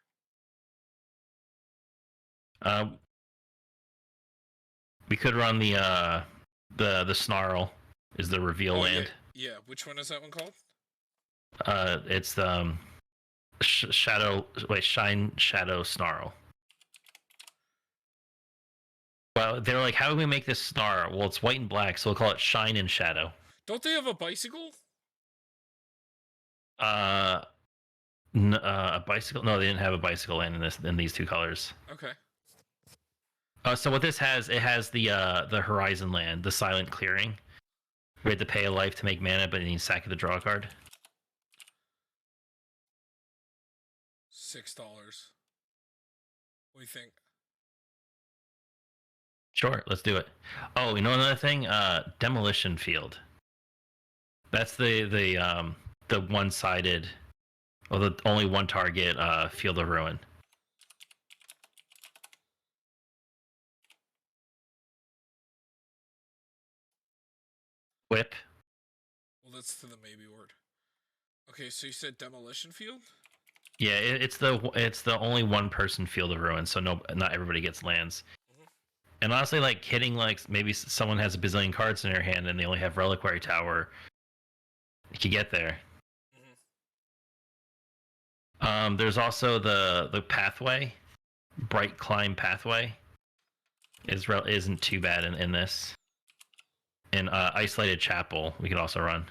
Speaker 2: We could run the Snarl is the reveal land.
Speaker 1: Yeah. Which one is that one called?
Speaker 2: It's Shine Shadow Snarl. Well, they're like, how do we make this Snarl? Well, it's white and black, so we'll call it Shine and Shadow.
Speaker 1: Don't they have a bicycle?
Speaker 2: Uh, a bicycle? No, they didn't have a bicycle land in these two colors.
Speaker 1: Okay.
Speaker 2: So what this has, it has the Horizon land, the Silent Clearing. We had to pay a life to make mana, but then you sack it to draw a card.
Speaker 1: $6. What do you think?
Speaker 2: Sure, let's do it. Oh, you know another thing? Demolition Field. That's the one-sided, or the only one target Field of Ruin. Whip.
Speaker 1: Well, that's to the maybe word. Okay, so you said demolition field?
Speaker 2: Yeah, it's the only one-person Field of Ruin, so not everybody gets lands.
Speaker 1: Mm-hmm.
Speaker 2: And honestly, like hitting like maybe someone has a bazillion cards in their hand and they only have Reliquary Tower, you can get there.
Speaker 1: Mm-hmm.
Speaker 2: There's also the pathway, Bright Climb Pathway, isn't too bad in this. And Isolated Chapel we could also run.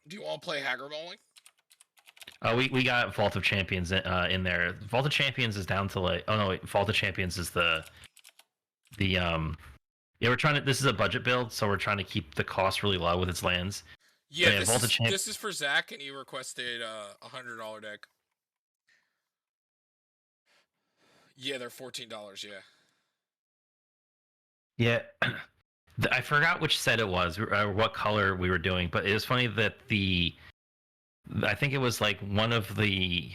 Speaker 1: Do you want to play Haggard Bowling?
Speaker 2: We got Vault of Champions in there. Vault of Champions is down to like, oh no, wait, Vault of Champions is the yeah, we're trying to, this is a budget build, so we're trying to keep the cost really low with its lands.
Speaker 1: Yeah,
Speaker 2: Yeah,
Speaker 1: this is for Zach, and he requested $100 deck. Yeah, they're $14. Yeah.
Speaker 2: Yeah. I forgot which set it was or what color we were doing, but it was funny that I think it was like one of the.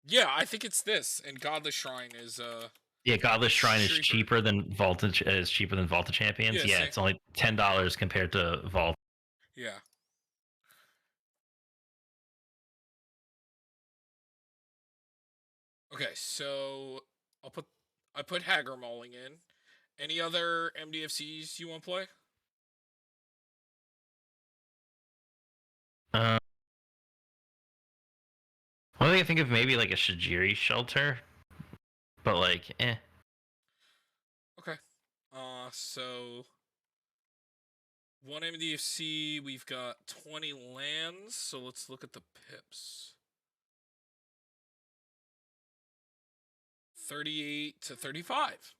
Speaker 1: Yeah, I think it's this, and Godless Shrine is
Speaker 2: Yeah, Godless Shrine is cheaper than Vault of Champions. Yeah,
Speaker 1: same.
Speaker 2: it's only $10 compared to Vault.
Speaker 1: Yeah. Okay, so I put Haggard Bowling in. Any other MDFCs you want to play?
Speaker 2: Uh, Well, I think of maybe like a Shajiri shelter, but like, eh.
Speaker 1: Okay. So one MDFC, we've got 20 lands, so let's look at the pips. 38 to 35.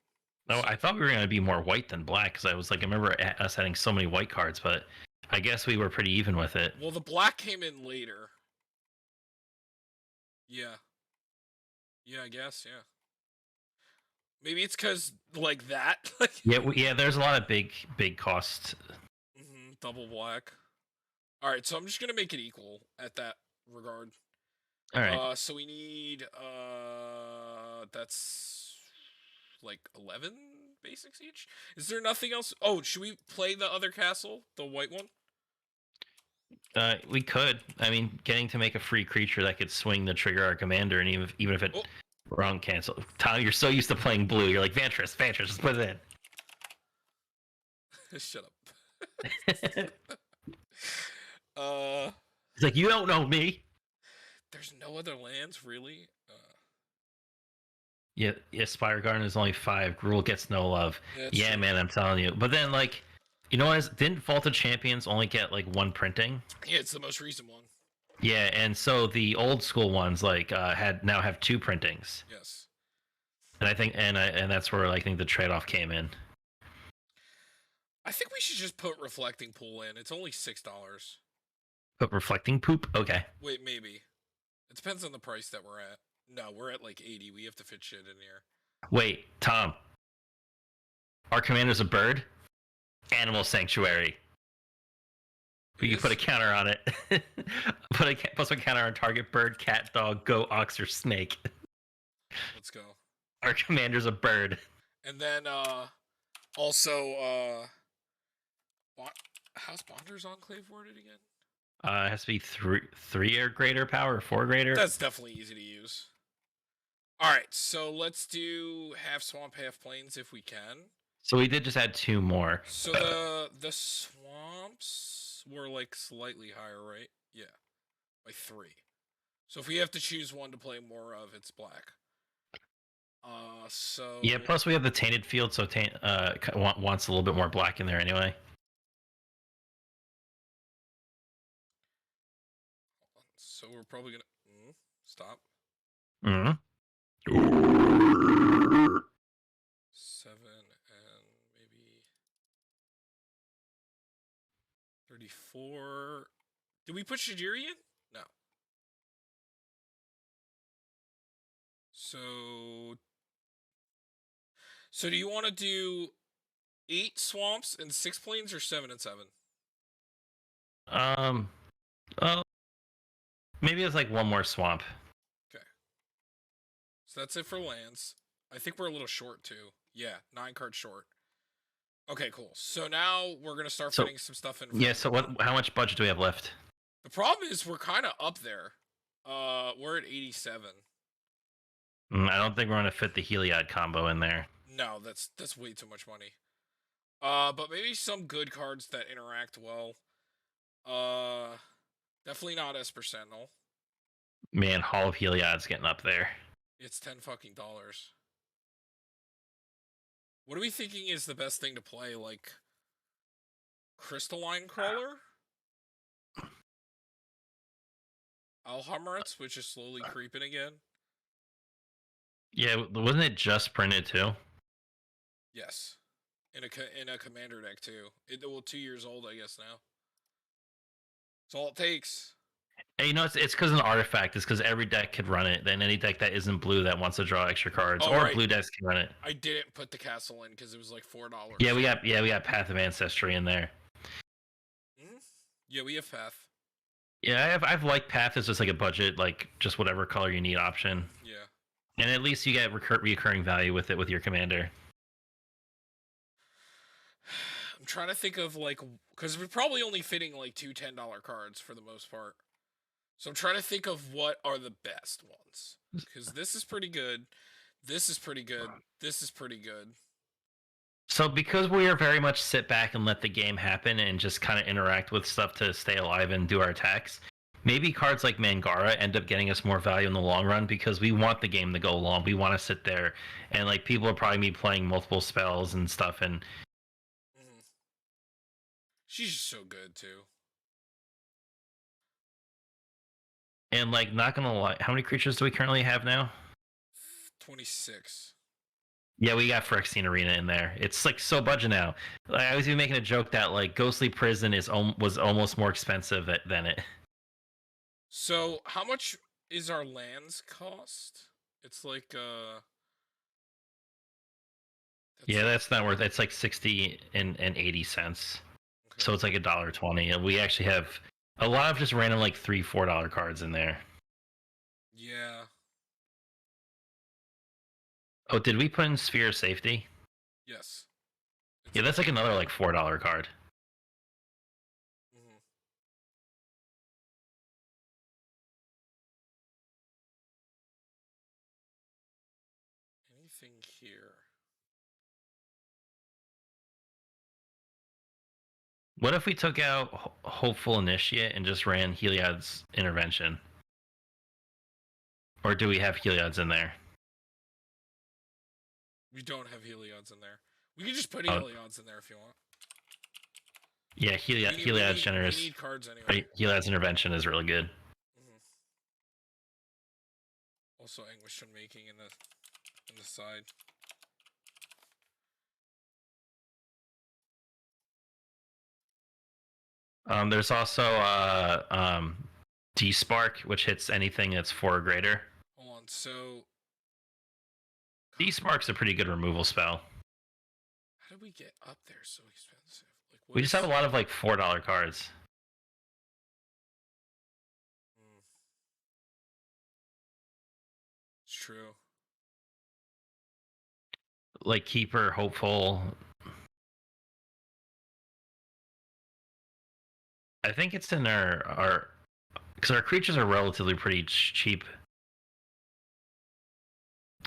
Speaker 2: No,
Speaker 1: So,
Speaker 2: I thought we were gonna be more white than black because I remember us having so many white cards, but I guess we were pretty even with it.
Speaker 1: well, the black came in later. Yeah. Yeah, I guess, yeah. Maybe it's because, like, that.
Speaker 2: Yeah, there's a lot of big cost.
Speaker 1: Double black. Alright, so I'm just going to make it equal at that regard.
Speaker 2: All right.
Speaker 1: So we need, that's like 11 basics each? Is there nothing else? Oh, should we play the other castle? The white one?
Speaker 2: We could. I mean, getting to make a free creature that could swing the trigger our commander, and even if it wrong cancel. Tom, you're so used to playing blue. You're like Vantress, just put it
Speaker 1: in. Shut up.
Speaker 2: It's like, you don't know me.
Speaker 1: There's no other lands, really?
Speaker 2: Yeah, Spire Garden is only 5. Gruul gets no love. Yeah,
Speaker 1: true.
Speaker 2: man, I'm telling you. But then, like, you know what? Didn't Vault of Champions only get, like, 1 printing?
Speaker 1: Yeah, it's the most recent one.
Speaker 2: Yeah, and so the old school ones, like, now have 2 printings.
Speaker 1: Yes.
Speaker 2: And I think, and that's where I think the trade-off came in.
Speaker 1: I think we should just put Reflecting Pool in. It's only $6.
Speaker 2: But Reflecting Poop? Okay.
Speaker 1: Wait, maybe. It depends on the price that we're at. No, we're at like 80. We have to fit shit in here.
Speaker 2: Wait, Tom. Our commander's a bird? Animal Sanctuary. We can put a counter on it. Plus a counter on target bird, cat, dog, goat, ox, or snake.
Speaker 1: Let's go.
Speaker 2: Our commander's a bird.
Speaker 1: And then also how's Bonder's Enclave worded again?
Speaker 2: It has to be 3 or greater power, or 4 greater.
Speaker 1: That's definitely easy to use. Alright, so let's do half swamp, half plains if we can.
Speaker 2: So we did just add 2 more.
Speaker 1: So the swamps were like slightly higher, right? Yeah. By 3. So if we have to choose one to play more of, it's black.
Speaker 2: Yeah,
Speaker 1: So
Speaker 2: plus we have the tainted field, so wants a little bit more black in there anyway.
Speaker 1: we're probably gonna stop
Speaker 2: Mm-hmm.
Speaker 1: 7 and maybe 34. Did we put Shadiri in? No. So do you want to do 8 swamps and 6 plains or 7 and 7?
Speaker 2: Um, oh, maybe it's like one more swamp.
Speaker 1: Okay. So that's it for lands. I think we're a little short too. Yeah, 9 cards short. Okay, cool. So now we're gonna start
Speaker 2: So
Speaker 1: fitting some stuff in.
Speaker 2: yeah, so what? How much budget do we have left?
Speaker 1: The problem is we're kind of up there. We're at 87.
Speaker 2: I don't think we're gonna fit the Heliod combo in there.
Speaker 1: No, that's way too much money. But maybe some good cards that interact well. Uh, Definitely not Esper Sentinel.
Speaker 2: Man, Hall of Heliod's getting up there.
Speaker 1: It's $10 fucking dollars. What are we thinking is the best thing to play? Like Crystalline Crawler, Alhammarets, which is slowly creeping again.
Speaker 2: Yeah, wasn't it just printed too?
Speaker 1: Yes, in a commander deck too. 2 years old, I guess now. That's all it takes.
Speaker 2: And you know, it's because of an artifact. It's because every deck could run it. Then any deck that isn't blue that wants to draw extra cards,
Speaker 1: Oh,
Speaker 2: or
Speaker 1: right.
Speaker 2: blue decks can run it.
Speaker 1: I didn't put the castle in because it was like $4.
Speaker 2: Yeah, we got Path of Ancestry in there.
Speaker 1: Mm-hmm. Yeah, we have Path.
Speaker 2: Yeah, I've liked Path as just like a budget, like just whatever color you need option.
Speaker 1: Yeah.
Speaker 2: And at least you get recurring value with it with your commander.
Speaker 1: I'm trying to think of like, because we're probably only fitting like two $10 cards for the most part. So I'm trying to think of what are the best ones. Because this is pretty good. This is pretty good. This is pretty good.
Speaker 2: So because we are very much sit back and let the game happen and just kind of interact with stuff to stay alive and do our attacks, maybe cards like Mangara end up getting us more value in the long run because we want the game to go long. We want to sit there and like people will probably be playing multiple spells and stuff and
Speaker 1: she's just so good too.
Speaker 2: And like not gonna lie, how many creatures do we currently have now?
Speaker 1: 26.
Speaker 2: Yeah, we got Phyrexian Arena in there. It's like so budget now. Like, I was even making a joke that like Ghostly Prison was almost more expensive than it.
Speaker 1: So how much is our lands cost? It's like
Speaker 2: yeah, that's not worth. It's like 60 and 80 cents. Okay. So it's like $1.20, and we actually have a lot of just random like $3-4 cards in there.
Speaker 1: Yeah.
Speaker 2: Oh, did we put in Sphere of Safety?
Speaker 1: Yes.
Speaker 2: Yeah, that's like another like $4 card.
Speaker 1: Mm-hmm. Anything here?
Speaker 2: What if we took out Hopeful Initiate and just ran Heliod's Intervention? Or do we have Heliod's in there?
Speaker 1: We don't have Heliod's in there. We can just put Heliod's in there if you want.
Speaker 2: Yeah, Heliod's generous.
Speaker 1: We need cards anyway.
Speaker 2: Heliod's Intervention is really good.
Speaker 1: Mm-hmm. Also, Anguish Making in the side.
Speaker 2: There's also D-Spark, which hits anything that's 4 or greater.
Speaker 1: Hold on, so
Speaker 2: D-Spark's a pretty good removal spell.
Speaker 1: How did we get up there so expensive? Like,
Speaker 2: we just have a lot of like $4 cards.
Speaker 1: It's true.
Speaker 2: Like Keeper, Hopeful. I think it's in our because our creatures are relatively pretty cheap.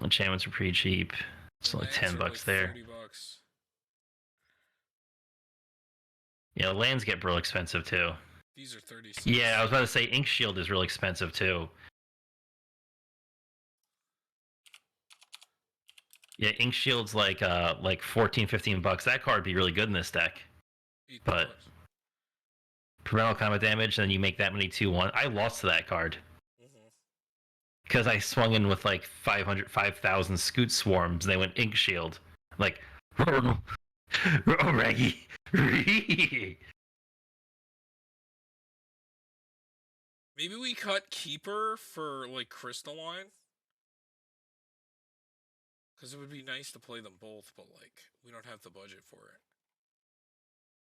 Speaker 2: Enchantments are pretty cheap. It's like $10 like there.
Speaker 1: $30.
Speaker 2: Yeah, lands get real expensive too.
Speaker 1: These are 30.
Speaker 2: Yeah, I was about to say Ink Shield is real expensive too. Yeah, Ink Shield's like 14, 15 bucks. That card would be really good in this deck. But
Speaker 1: $8.
Speaker 2: parental combat damage, then you make that many 2/1. I lost to that card
Speaker 1: Hmm.
Speaker 2: because I swung in with like 500, 5,000 Scoot Swarms. And they went Ink Shield. Like, Reggie.
Speaker 1: Maybe we cut Keeper for like Crystalline. Because it would be nice to play them both, but like we don't have the budget for it.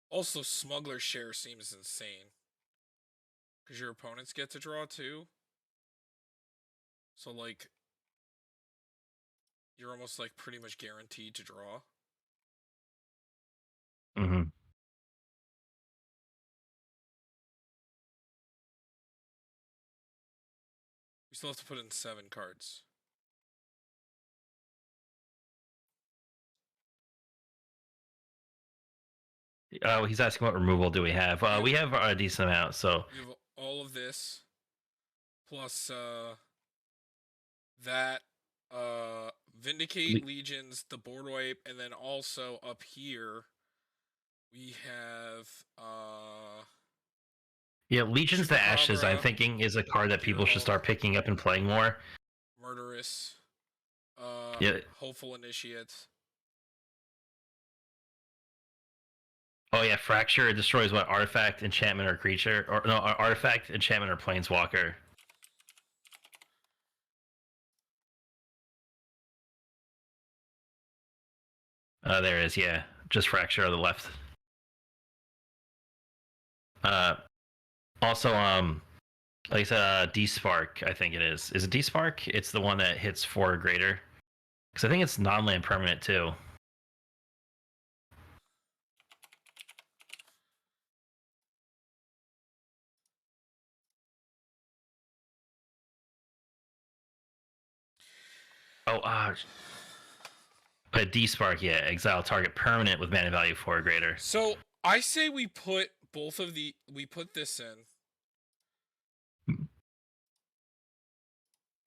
Speaker 1: Also, Smuggler Share seems insane. Because your opponents get to draw too. So like you're almost like pretty much guaranteed to draw.
Speaker 2: Mm-hmm.
Speaker 1: We still have to put in 7 cards.
Speaker 2: He's asking what removal do we have. We have a decent amount, so
Speaker 1: We have all of this plus that Vindicate, Legions, the board wipe, and then also up here we have
Speaker 2: yeah, Legions to Ashes. I'm
Speaker 1: Chupacabra,
Speaker 2: thinking is a card that people should
Speaker 1: Deerhawk,
Speaker 2: start picking up and playing more.
Speaker 1: Murderous,
Speaker 2: Yeah.
Speaker 1: Hopeful Initiate.
Speaker 2: Oh yeah, Fracture destroys what artifact, enchantment, or creature, or no, artifact, enchantment, or planeswalker. There it is. Yeah, just Fracture on the left. Uh, Also, like I said, D-Spark, I think it is. Is it D-Spark? It's the one that hits 4 or greater. Because I think it's non-land permanent too. Oh, but D-Spark, yeah, exile target permanent with mana value 4 or greater.
Speaker 1: So I say we put both of the we put this in,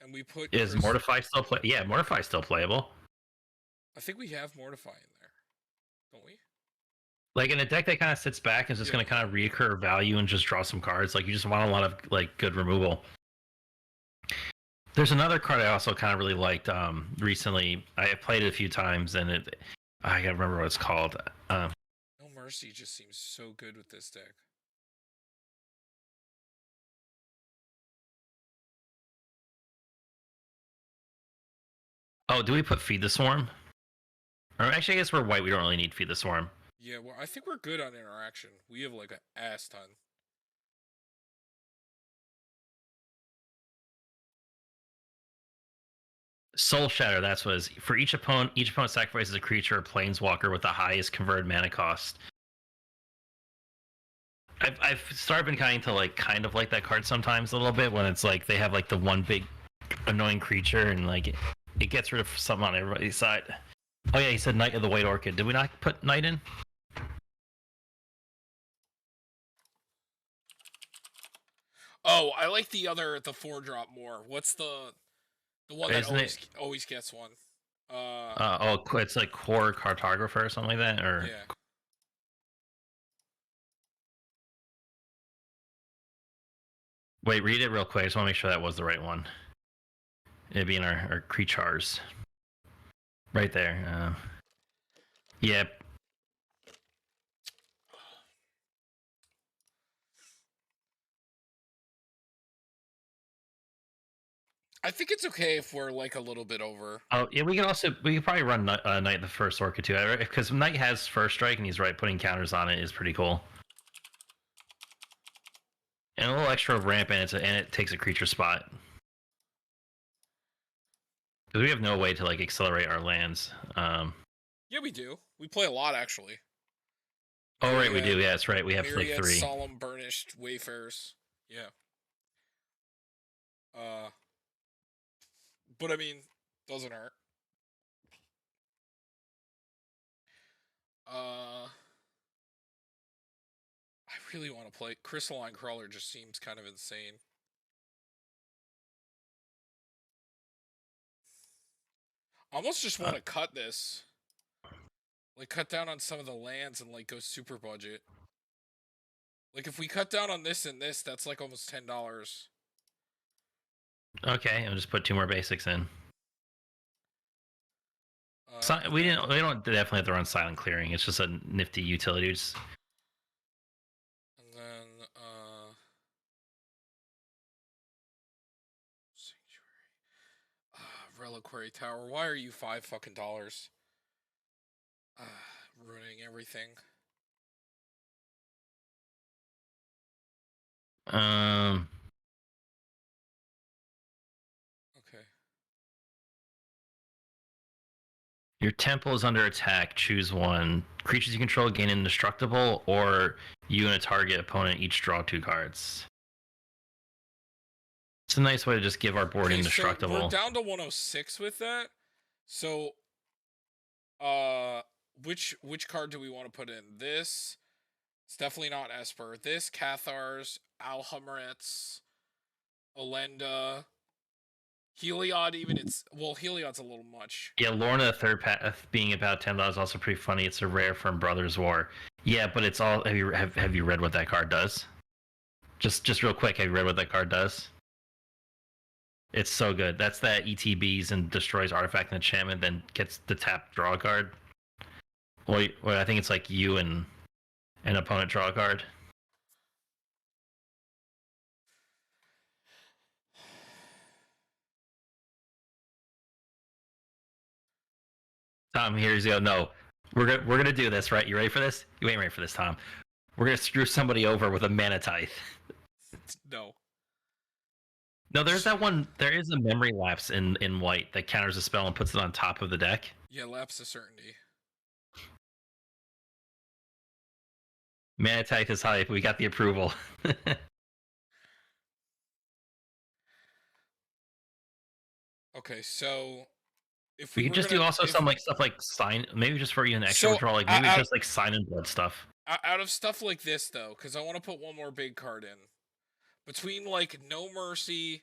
Speaker 1: and we put
Speaker 2: Is Mortify still play? Yeah, Mortify still playable.
Speaker 1: I think we have Mortify in there, don't we?
Speaker 2: Like in a deck that kind of sits back and is just going to kind of reoccur value and just draw some cards. Like you just want a lot of like good removal. There's another card I also kind of really liked recently. I have played it a few times and I gotta remember what it's called.
Speaker 1: No Mercy just seems so good with this deck.
Speaker 2: Oh, do we put Feed the Swarm? Or actually, I guess we're white. We don't really need Feed the Swarm.
Speaker 1: Yeah, well, I think we're good on interaction. We have like an ass ton.
Speaker 2: Soul Shatter. That's what it is. For each opponent sacrifices a creature or planeswalker with the highest converted mana cost. I've started been kind of like that card sometimes a little bit when it's like they have like the one big annoying creature and like it gets rid of something on everybody's side. Oh yeah, he said Knight of the White Orchid. Did we not put Knight in?
Speaker 1: Oh, I like the 4-drop more. What's the one that
Speaker 2: Isn't it?
Speaker 1: always gets one?
Speaker 2: It's like Core Cartographer or something like that, or
Speaker 1: Yeah.
Speaker 2: wait, read it real quick. I just want to make sure that was the right one. It'd be in our creatures. Right there. Yep.
Speaker 1: I think it's okay if we're like a little bit over.
Speaker 2: Oh yeah, we could probably run Knight the first Orchid too, because Knight has first strike and he's right. Putting counters on it is pretty cool. And a little extra ramp and it takes a creature spot. Because we have no way to like accelerate our lands.
Speaker 1: Yeah, we do. We play a lot actually.
Speaker 2: Oh right, we do. Yeah, that's right. We have
Speaker 1: Myriad,
Speaker 2: like 3.
Speaker 1: Solemn, Burnished, Wayfarers. Yeah. But I mean, doesn't hurt. I really want to play Crystalline Crawler. Just seems kind of insane. I almost just
Speaker 2: Uh,
Speaker 1: want to cut this. Like, cut down on some of the lands and, like, go super budget. Like, if we cut down on this and this, that's, like, almost $10.
Speaker 2: okay, I'll just put 2 more basics in.
Speaker 1: And
Speaker 2: We
Speaker 1: then,
Speaker 2: didn't. We don't definitely have to run silent clearing. It's just a nifty utility.
Speaker 1: and then, Sanctuary. Reliquary Tower. Why are you $5 fucking? Ruining everything.
Speaker 2: Um,
Speaker 1: Okay.
Speaker 2: your temple is under attack. Choose one. Creatures you control gain indestructible, or you and a target opponent each draw 2 cards. It's a nice way to just give our board
Speaker 1: Okay, so we're
Speaker 2: indestructible.
Speaker 1: down to 106 with that. So, which card do we want to put in? This. It's definitely not Esper. This, Cathars, Alhamret's, Olenda, Heliod. Even it's well, Heliod's a little much.
Speaker 2: Yeah, Lorna the third path being about $10 is also pretty funny. It's a rare from Brothers War. Yeah, but it's all. Have you read what that card does? Just real quick, have you read what that card does? It's so good. That's that ETBs and destroys artifact and enchantment, then gets the tap draw card. Well, I think it's like you and an opponent draw a card. Tom, here's the no. We're gonna do this, right? You ready for this? You ain't ready for this, Tom. We're gonna screw somebody over with a mana tithe.
Speaker 1: No.
Speaker 2: No, there's that one. There is a memory lapse in white that counters a spell and puts it on top of the deck.
Speaker 1: Yeah, lapse of certainty.
Speaker 2: Mana tithe is high. We got the approval.
Speaker 1: Okay, so if
Speaker 2: We
Speaker 1: we
Speaker 2: could
Speaker 1: were
Speaker 2: just
Speaker 1: gonna,
Speaker 2: do also
Speaker 1: if
Speaker 2: some like stuff like sign. Maybe just for you an extra
Speaker 1: so
Speaker 2: draw. Like maybe
Speaker 1: out
Speaker 2: just like sign and blood stuff.
Speaker 1: out of stuff like this though, because I want to put one more big card in between like No Mercy.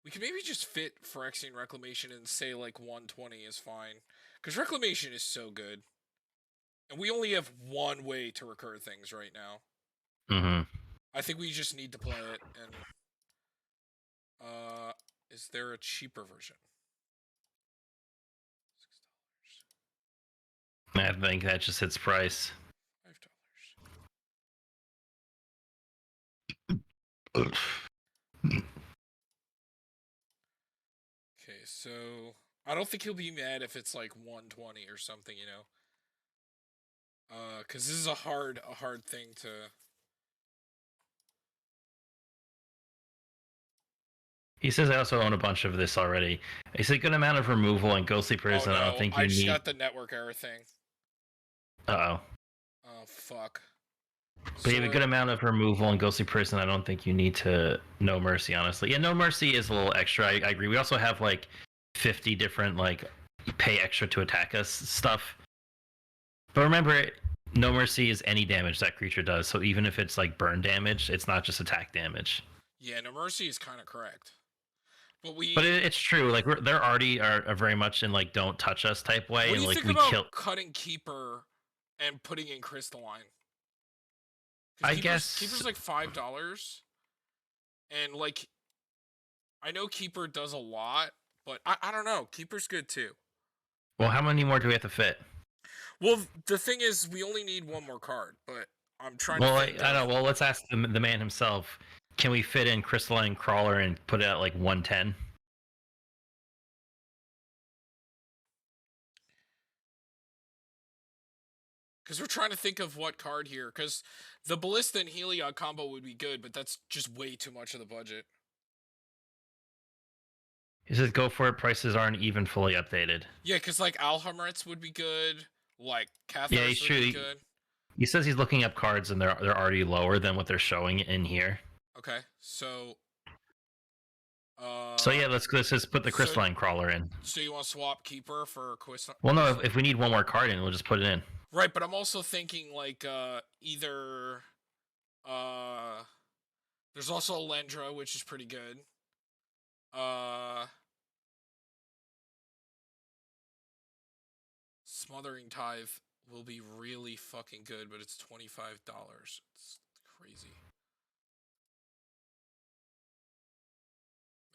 Speaker 1: We could maybe just fit Phyrexian Reclamation and say like 120 is fine. Because Reclamation is so good. And we only have one way to recur things right now.
Speaker 2: Mm-hmm.
Speaker 1: I think we just need to play it. And is there a cheaper version?
Speaker 2: I think that just hits price.
Speaker 1: $5. Okay, so I don't think he'll be mad if it's like 120 or something, you know. Because this is a hard thing to.
Speaker 2: He says I also own a bunch of this already. It's a good amount of removal and ghostly
Speaker 1: Oh
Speaker 2: prison. I don't
Speaker 1: no,
Speaker 2: think
Speaker 1: I
Speaker 2: you
Speaker 1: just
Speaker 2: need.
Speaker 1: got the network error thing.
Speaker 2: Oh.
Speaker 1: Oh fuck.
Speaker 2: But you
Speaker 1: So
Speaker 2: have a good amount of removal and ghostly prison. I don't think you need to No Mercy, honestly. Yeah, No Mercy is a little extra. I agree. We also have like 50 different like pay extra to attack us stuff. But remember, No Mercy is any damage that creature does. So even if it's like burn damage, it's not just attack damage.
Speaker 1: yeah, No Mercy is kind of correct. But
Speaker 2: But
Speaker 1: we.
Speaker 2: it's true. Like they're already are very much in like don't touch us type way,
Speaker 1: What do
Speaker 2: and
Speaker 1: you
Speaker 2: like
Speaker 1: think
Speaker 2: we
Speaker 1: about
Speaker 2: kill.
Speaker 1: cutting Keeper and putting in Crystalline? Because
Speaker 2: I
Speaker 1: Keeper's
Speaker 2: guess.
Speaker 1: like $5, and like I know Keeper does a lot, but I don't know. Keeper's good too.
Speaker 2: Well, how many more do we have to fit?
Speaker 1: Well, the thing is, we only need one more card, but I'm trying to
Speaker 2: Well,
Speaker 1: think
Speaker 2: I
Speaker 1: of.
Speaker 2: don't. Well, let's ask the man himself. Can we fit in Crystalline Crawler and put it at like 110?
Speaker 1: Because we're trying to think of what card here. Because the Ballista and Heliod combo would be good, but that's just way too much of the budget.
Speaker 2: He says, "Go for it. Prices aren't even fully updated."
Speaker 1: Yeah, because like Alhamret's would be good. Like
Speaker 2: Yeah, he's
Speaker 1: Cathars would
Speaker 2: true.
Speaker 1: be good.
Speaker 2: He says he's looking up cards and they're already lower than what they're showing in here.
Speaker 1: Okay, so.
Speaker 2: So yeah, let's just put the
Speaker 1: So
Speaker 2: Crystalline Crawler in.
Speaker 1: so you want to swap Keeper for Quist?
Speaker 2: Well, no, if we need one more card in, we'll just put it in.
Speaker 1: Right, but I'm also thinking like either uh there's also Lendra, which is pretty good. Uh Smothering Tithe will be really fucking good, but it's $25. It's crazy.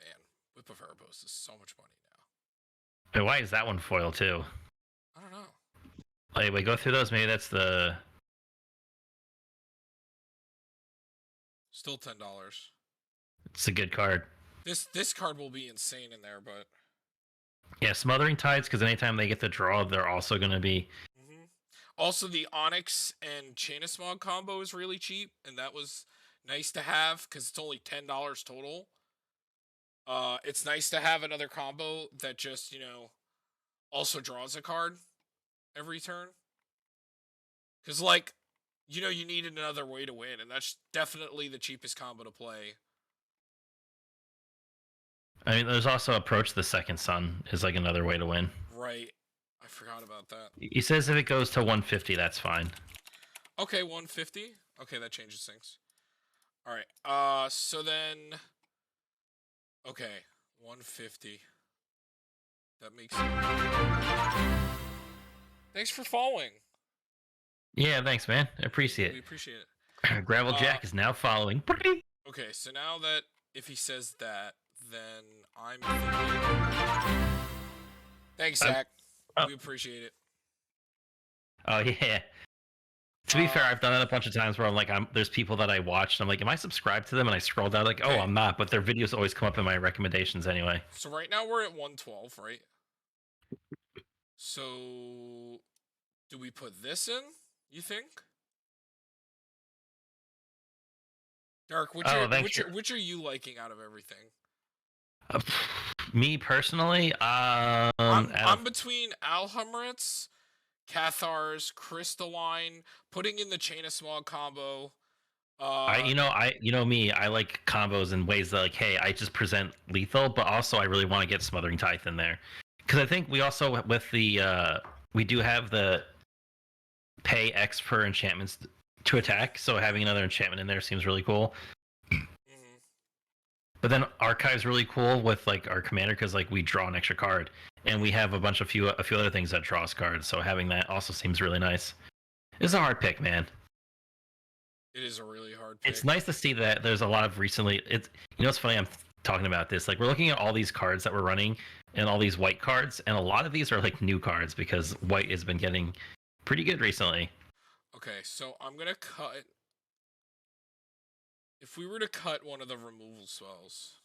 Speaker 1: Man, Whip of Erebos is so much money now.
Speaker 2: But why is that one foil too?
Speaker 1: I don't know.
Speaker 2: Wait, go through those. Maybe that's the.
Speaker 1: Still $10.
Speaker 2: It's a good card.
Speaker 1: This card will be insane in there, but
Speaker 2: Yeah, Smothering Tides, because anytime they get the draw, they're also going to be.
Speaker 1: Also, the Onyx and Chain of Smog combo is really cheap, and that was nice to have because it's only $10 total. It's nice to have another combo that just, also draws a card every turn. Because, like, you need another way to win, and that's definitely the cheapest combo to play.
Speaker 2: I mean, there's also Approach the Second Sun is like another way to win.
Speaker 1: Right. I forgot about that.
Speaker 2: He says if it goes to 150, that's fine.
Speaker 1: Okay, 150. Okay, that changes things. All right. So then. Okay, 150. That makes sense. Thanks for following.
Speaker 2: Yeah, thanks, man. I appreciate
Speaker 1: We
Speaker 2: it.
Speaker 1: appreciate it.
Speaker 2: Gravel Jack is now following.
Speaker 1: Okay, so now that if he says that, then I'm thinking. Thanks, Zach. We appreciate it.
Speaker 2: Oh yeah. To be fair, I've done it a bunch of times where I'm like, there's people that I watch, and I'm like, am I subscribed to them? And I scroll down, like,
Speaker 1: okay.
Speaker 2: oh, I'm not, but their videos always come up in my recommendations anyway.
Speaker 1: So right now we're at 112, right? So, do we put this in? You think? Dark, which are you liking out of everything?
Speaker 2: Me personally,
Speaker 1: I'm between Alhamrits, Cathars, Crystalline, putting in the Chain of Smog combo.
Speaker 2: You know me, I like combos in ways that, like, hey, I just present lethal, but also I really want to get Smothering Tithe in there, because I think we also with the we do have the pay X per enchantments to attack, so having another enchantment in there seems really cool. But then Archive's really cool with like our commander, because like we draw an extra card, and we have a few other things that draws cards. So having that also seems really nice. It's a hard pick, man.
Speaker 1: It is a really hard pick.
Speaker 2: It's nice to see that there's a lot of recently. It's funny I'm talking about this. Like, we're looking at all these cards that we're running and all these white cards, and a lot of these are like new cards because white has been getting pretty good recently.
Speaker 1: Okay, so I'm gonna cut. If we were to cut one of the removal spells,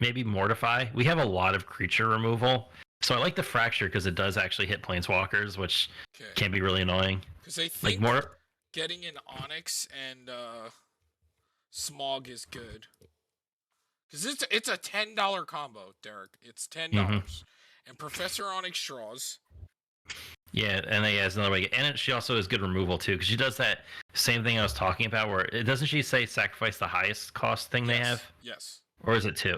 Speaker 2: maybe Mortify. We have a lot of creature removal, so I like the Fracture because it does actually hit planeswalkers, which can be really annoying.
Speaker 1: Because I think getting an Onyx and Smog is good. Because it's a $10 combo, Derek. It's $10, and Professor Onyx draws.
Speaker 2: Yeah, and he has another way, and she also has good removal too, because she does that same thing I was talking about, where doesn't she say sacrifice the highest cost thing they have?
Speaker 1: Yes.
Speaker 2: Or is it two?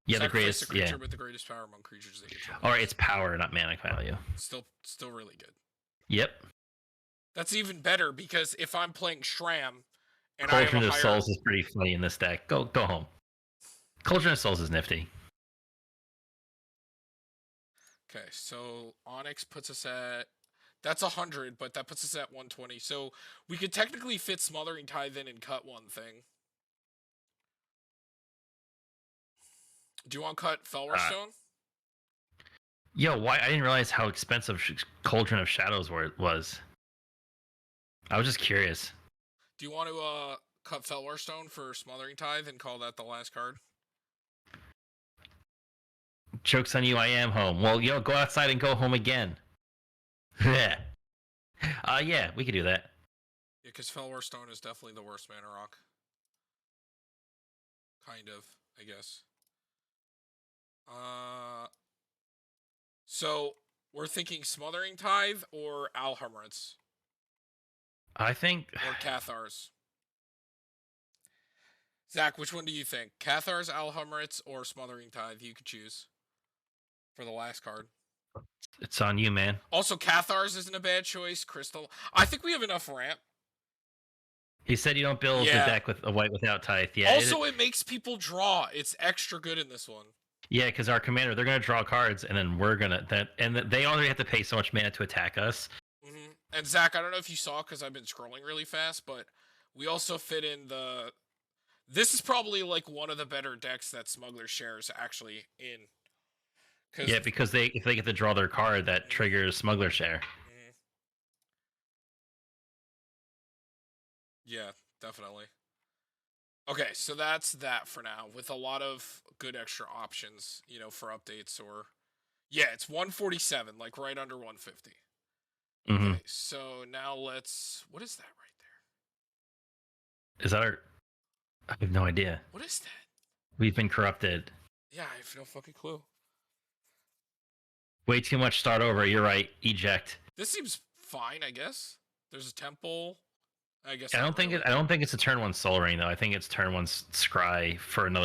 Speaker 2: Yeah,
Speaker 1: the greatest. The creature with the greatest power among creatures that you control.
Speaker 2: All right, it's power, not mana value.
Speaker 1: Still really good.
Speaker 2: Yep.
Speaker 1: That's even better because if I'm playing Shram, and
Speaker 2: Cauldron of Souls is pretty funny in this deck. Go home. Cauldron of Souls is nifty.
Speaker 1: Okay, so Onyx puts us at. That's 100, but that puts us at 120. So we could technically fit Smothering Tithe in and cut one thing. Do you want to cut Felwarstone?
Speaker 2: Yo, why? I didn't realize how expensive Cauldron of Shadows was. I was just curious.
Speaker 1: Do you want to cut Felwarstone for Smothering Tithe and call that the last card?
Speaker 2: Joke's on you, I am home. Well, go outside and go home again. Yeah. Yeah, we could do that.
Speaker 1: Yeah, because Felwarstone is definitely the worst mana rock. Kind of, I guess. So we're thinking Smothering Tithe or Alhamrits?
Speaker 2: I think.
Speaker 1: Or Cathars. Zach, which one do you think? Cathars, Alhamrits, or Smothering Tithe? You could choose for the last card.
Speaker 2: It's on you, man.
Speaker 1: Also, Cathars isn't a bad choice. Crystal. I think we have enough ramp.
Speaker 2: He said you don't build the deck with a white without Tithe. Yeah.
Speaker 1: Also, it makes people draw. It's extra good in this one.
Speaker 2: Yeah, because our commander, they're gonna draw cards, and then we're gonna they already have to pay so much mana to attack us.
Speaker 1: And Zach, I don't know if you saw because I've been scrolling really fast, but we also fit in the. This is probably like one of the better decks that Smuggler shares actually in. Because
Speaker 2: Yeah, because if they get to draw their card, that triggers Smuggler Share.
Speaker 1: Yeah, definitely. Okay, so that's that for now, with a lot of good extra options, for updates or. Yeah, it's 147, like right under 150.
Speaker 2: Mm-hmm.
Speaker 1: Okay, so now let's. What is that right
Speaker 2: Is that our? I have no idea.
Speaker 1: there? What is that?
Speaker 2: We've been corrupted.
Speaker 1: Yeah, I have no fucking clue.
Speaker 2: Way too much. Start over. You're right. Eject.
Speaker 1: This seems fine, I guess. There's a temple. I guess
Speaker 2: I
Speaker 1: not
Speaker 2: don't think
Speaker 1: really.
Speaker 2: I don't think it's a turn one Soul Ring though. I think it's turn one Scry for another